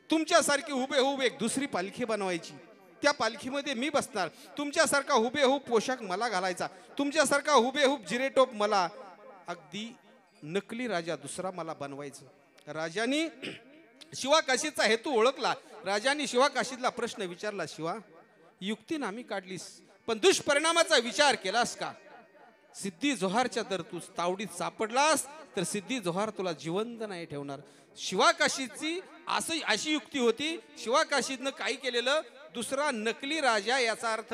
तुमच्यासारखी हुबेहूब एक दुसरी पालखी बनवायची, त्या पालखीमध्ये मी बसणार. तुमच्यासारखा हुबेहूब पोशाख मला घालायचा, तुमच्यासारखा हुबेहूब जिरेटोप मला, अगदी नकली राजा दुसरा मला बनवायचं. राजांनी शिवाकाशीदचा हेतू ओळखला. राजांनी शिवाकाशीदला प्रश्न विचारला, शिवा युक्ती नामी काढलीस पण दुष्परिणामाचा विचार केलास का? सिद्धी जोहारच्या तर तू तावडीत सापडलास तर सिद्धी जोहार तुला जिवंत नाही ठेवणार. शिवाकाशीदची अशी युक्ती होती. शिवाकाशीदनं काय केलेलं, दुसरा नकली राजा, याचा अर्थ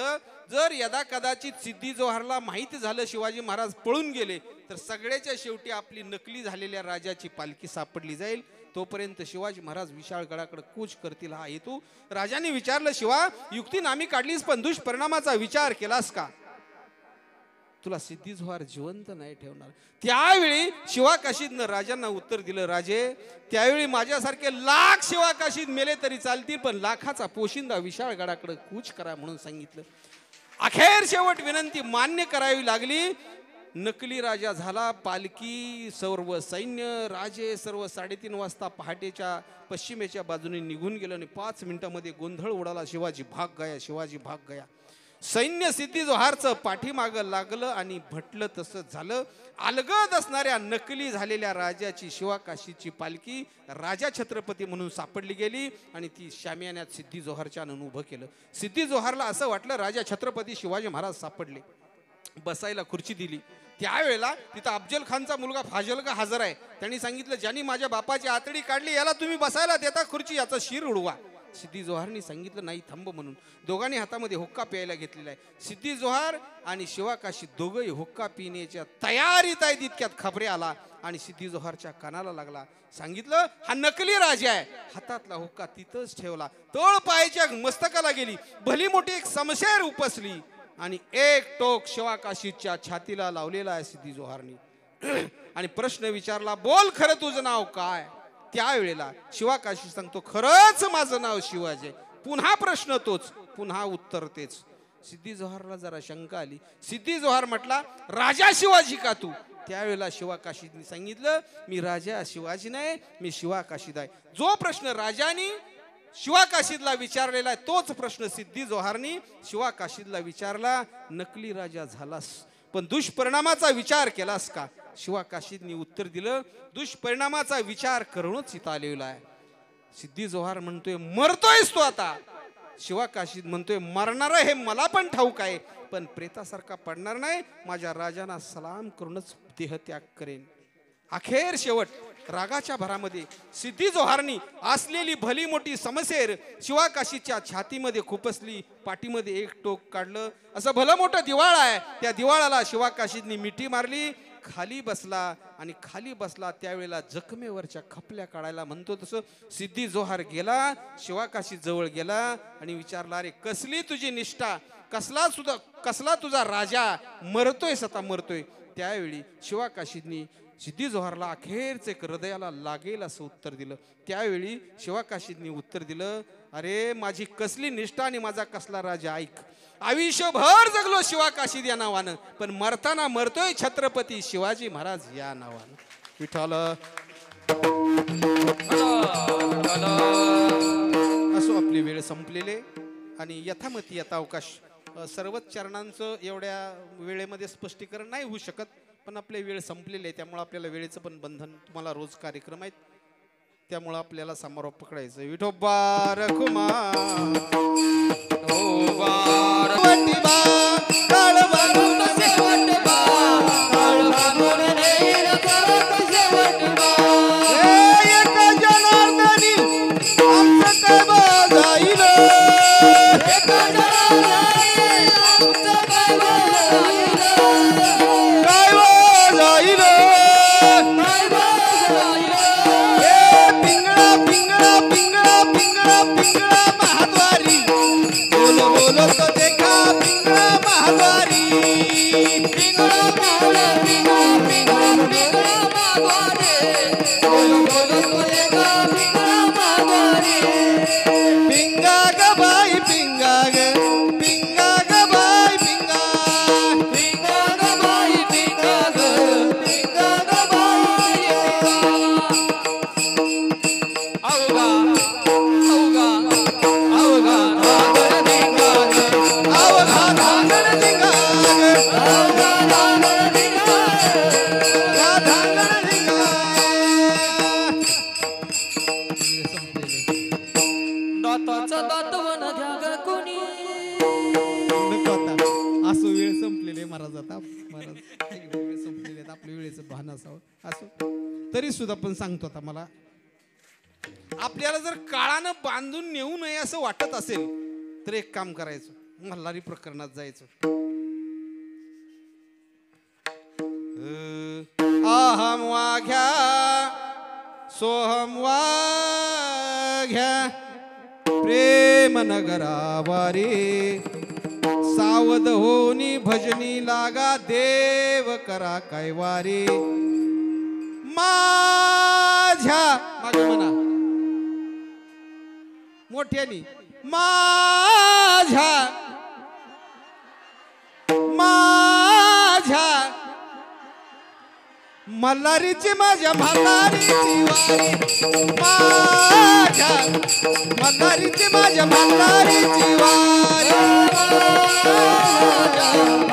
जर यदा कदाचित सिद्धी जोहारला माहिती झालं शिवाजी महाराज पळून गेले तर सगळ्याच्या शेवटी आपली नकली झालेल्या राजाची पालखी सापडली जाईल. तोपर्यंत शिवाजी महाराज विशाळगडाकडे कूच करतील हा हेतू राजाने विचारलं. शिवा, युक्ती नामी काढलीस पण दुष्परिणामाचा विचार केलास का? तुला सिद्धी जोहार जिवंत नाही ठेवणार. त्यावेळी शिवा काशीदनं राजांना उत्तर दिलं. राजे, त्यावेळी माझ्यासारखे लाख शिवा काशीद मेले तरी चालतील, पण लाखाचा पोशिंदा विशाळगडाकडे कूच करा म्हणून सांगितलं. अखेर शेवट विनंती मान्य करावी लागली. नकली राजा झाला. पालखी, सर्व सैन्य, राजे सर्व 3:30 वाजता पहाटेच्या पश्चिमेच्या बाजूने निघून गेलं आणि 5 मिनिटांमध्ये गोंधळ उडाला. शिवाजी भाग गया, शिवाजी भाग गया. सैन्य सिद्धी जोहारचं पाठीमागं लागलं आणि भटलं तसं झालं. अलगद असणाऱ्या नकली झालेल्या राजाची शिवा काशीची पालखी राजा छत्रपती म्हणून सापडली गेली आणि ती शामियान्यात सिद्धी जोहारच्या उभं केलं. सिद्धी जोहारला असं वाटलं राजा छत्रपती शिवाजी महाराज सापडले. बसायला खुर्ची दिली. त्यावेळेला तिथं अफजल खानचा मुलगा फाजलगा हजर आहे. त्यांनी सांगितलं, ज्यांनी माझ्या बापाची आतडी काढली याला तुम्ही बसायला देता खुर्ची, याचा शिर उडवा. सिद्धी जोहारनी सांगितलं नाही, थांब म्हणून. दोघांनी हातामध्ये हुक्का प्यायला घेतलेला आहे. सिद्धी जोहार आणि शिवा काशी दोघंही हुक्का पिण्याच्या तयारीत आहेत. इतक्यात खबरे आला आणि सिद्धी जोहारच्या कानाला लागला. सांगितलं, हा नकली राजा आहे. हातातला हुक्का तिथंच ठेवला. तळ पायाच्या मस्तकाला गेली. भली मोठी एक समशेर उपसली आणि एक टोक शिवा काशीच्या छातीला लावलेला आहे सिद्धी जोहारनी. आणि प्रश्न विचारला, बोल खरं तुझं नाव काय? त्यावेळेला शिवा काशी सांगतो, खरंच माझं नाव शिवाजी. पुन्हा प्रश्न तोच, पुन्हा उत्तर तेच. सिद्धी जोहारला जरा शंका आली. सिद्धी जोहार म्हटला, राजा शिवाजी का तू? त्यावेळेला शिवा काशीदनी सांगितलं, मी राजा शिवाजी नाही, मी शिवा काशीद आहे. जो प्रश्न राजानी शिवा काशीदला विचारलेला आहे तोच प्रश्न सिद्धी जोहारनी शिवा काशीदला विचारला. नकली राजा झालास पण दुष्परिणामाचा विचार केलास का? शिवा काशीदनी उत्तर दिलं, दुष्परिणामाचा विचार करूनच इथं आलेला आहे. सिद्धी जोहार म्हणतोय, मरतोयस तू आता? शिवा काशीद म्हणतोय, मरणार हे मला पण ठाऊक आहे, पण प्रेतासारखा पडणार नाही. माझ्या राजांना सलाम करूनच देहत्याग करेन. अखेर शेवट रागाच्या भरामध्ये सिद्धी जोहारनी असलेली भली मोठी समशेर शिवा काशीच्या छातीमध्ये खुपसली. पाठीमध्ये एक टोक काढलं. असं भलं मोठं दिवाळ आहे. त्या दिवाळाला शिवा काशीदनी मिठी मारली. खाली बसला आणि खाली बसला त्यावेळेला जखमेवरच्या खपल्या काढायला म्हणतो तसं सिद्धी जोहार गेला. शिवा काशी जवळ गेला आणि विचारला, अरे कसली तुझी निष्ठा? कसला तुझा राजा? मरतोय, स्वतः मरतोय. त्यावेळी शिवा काशीदनी सिद्धी जोहारला अखेरचे हृदयाला लागेल असं उत्तर दिलं. त्यावेळी शिवा काशीदनी उत्तर दिलं, अरे माझी कसली निष्ठा आणि माझा कसला राजा? ऐक, आयुष्यभर जगलो शिवा काशीद या नावानं, पण मरताना मरतोय छत्रपती शिवाजी महाराज या नावानं. विठ्ठल असो. आपली वेळ संपलेले आणि यथामती यथावकाश सर्वच चरणांचं एवढ्या वेळेमध्ये स्पष्टीकरण नाही होऊ शकत, पण आपले वेळ संपलेले आहे. त्यामुळे आपल्याला वेळेचं पण बंधन, तुम्हाला रोज कार्यक्रम आहेत त्यामुळे आपल्याला समारोप पकडायचं. विठोबा रखुमा तरी सुद्धा पण सांगतो आता, मला आपल्याला जर काळानं बांधून नेऊ नये असं वाटत असेल तर एक काम करायचं, मल्हारी प्रकरणात जायचं. अहम वाघ्या सोहम वाघ्या प्रेम नगरावारी सावध होनी भजनी लागा देव करा कैवारी माझ्या मागे म्हणा मोठ्यानी माझ्या माझ्या मल्हारीची माझ्या मल्हारीची वारी माझ्या मल्हारीची माझ्या मल्हारीची वारी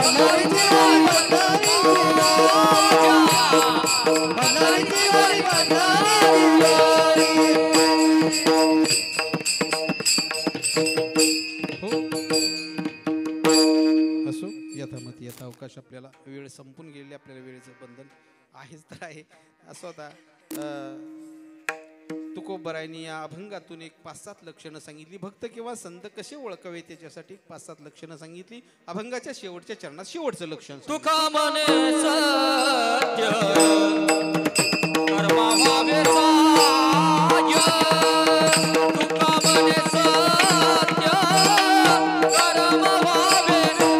मल्हारीची असो यथामती यथावकाश आपल्याला वेळ संपून गेलेली आपल्याला वेळेचं बंधन आहेच तर आहे असं आता तुकोबरायांनी या अभंगातून एक 5-7 लक्षणं सांगितली भक्त किंवा संत कसे ओळखावे त्याच्यासाठी 5-7 लक्षणं सांगितली अभंगाच्या शेवटच्या चरणात शेवटचं लक्षण तुका मने सत्य कर्मा भावे साय तुका मने सत्य कर्मा भावे साय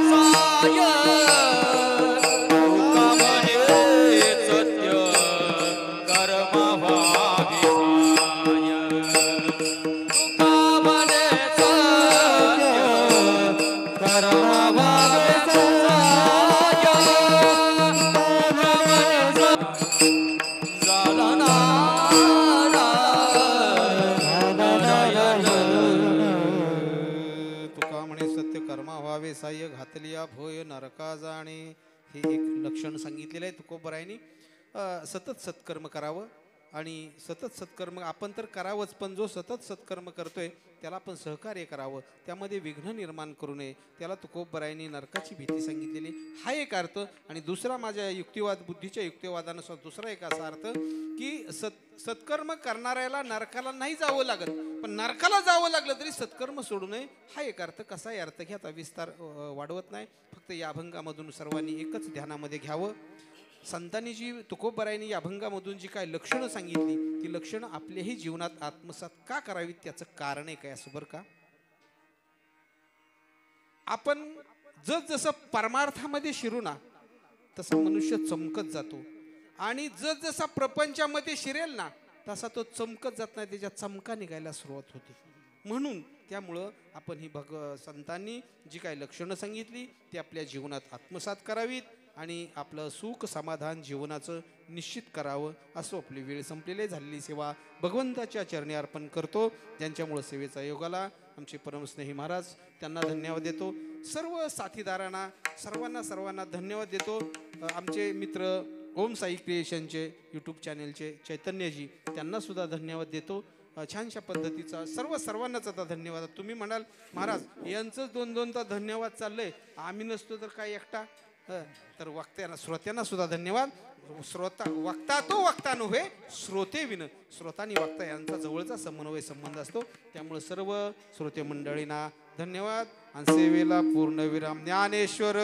तुका मने सत्य कर्मा भावे साय घातलिया भोय नरका जाणे हे एक लक्षण सांगितलेलं आहे तुकोबरायांनी सतत सत्कर्म करावं आणि सतत सत्कर्म आपण तर करावंच पण जो सतत सत्कर्म करतोय त्याला आपण सहकार्य करावं त्यामध्ये विघ्न निर्माण करू नये त्याला तुकोबरायांनी नरकाची भीती सांगितलेली हा एक अर्थ आणि दुसरा माझ्या बुद्धीच्या युक्तिवादानुसार दुसरा एक असा अर्थ की सत्कर्म करणाऱ्याला नरकाला नाही जावं लागत पण नरकाला जावं लागलं तरी सत्कर्म सोडू नये हा एक अर्थ कसाही अर्थ घ्या विस्तार वाढवत नाही फक्त या अभंगामधून सर्वांनी एकच ध्यानामध्ये घ्यावं संतांनी जी तुकोबरायांनी या अभंगामधून जी काय लक्षणं सांगितली ती लक्षणं आपल्याही जीवनात आत्मसात का करावीत त्याचं कारण आहे काय असं बरं का आपण जसं परमार्थामध्ये शिरू ना तसा मनुष्य चमकत जातो आणि जसा प्रपंचामध्ये शिरेल ना तसा तो चमकत जात नाही त्याच्या चमका निघायला सुरुवात होते म्हणून त्यामुळं आपण ही संतांनी जी काही लक्षणं सांगितली ती आपल्या जीवनात आत्मसात करावीत आणि आपलं सुख समाधान जीवनाचं निश्चित करावं असं आपली वेळ संपलेली झालेली सेवा भगवंताच्या चरणी अर्पण करतो ज्यांच्यामुळं सेवेचा योगाला आमचे परमस्नेही महाराज त्यांना धन्यवाद देतो सर्व साथीदारांना सर्वांना धन्यवाद देतो आमचे मित्र ओम साई क्रिएशनचे यूट्यूब चॅनेलचे चैतन्यजी त्यांना सुद्धा धन्यवाद देतो छानशा पद्धतीचा सर्वांनाच आता धन्यवाद तुम्ही म्हणाल महाराज यांचं 2-2चा धन्यवाद चाललंय आम्ही नसतो तर काय एकटा तर श्रोत्यांना सुद्धा धन्यवाद वक्ता तो वक्ता नव्हे श्रोते विन श्रोतानी वक्ता यांचा जवळचा संबंध असतो त्यामुळे सर्व श्रोते मंडळींना धन्यवाद आणि सेवेला पूर्णविराम ज्ञानेश्वर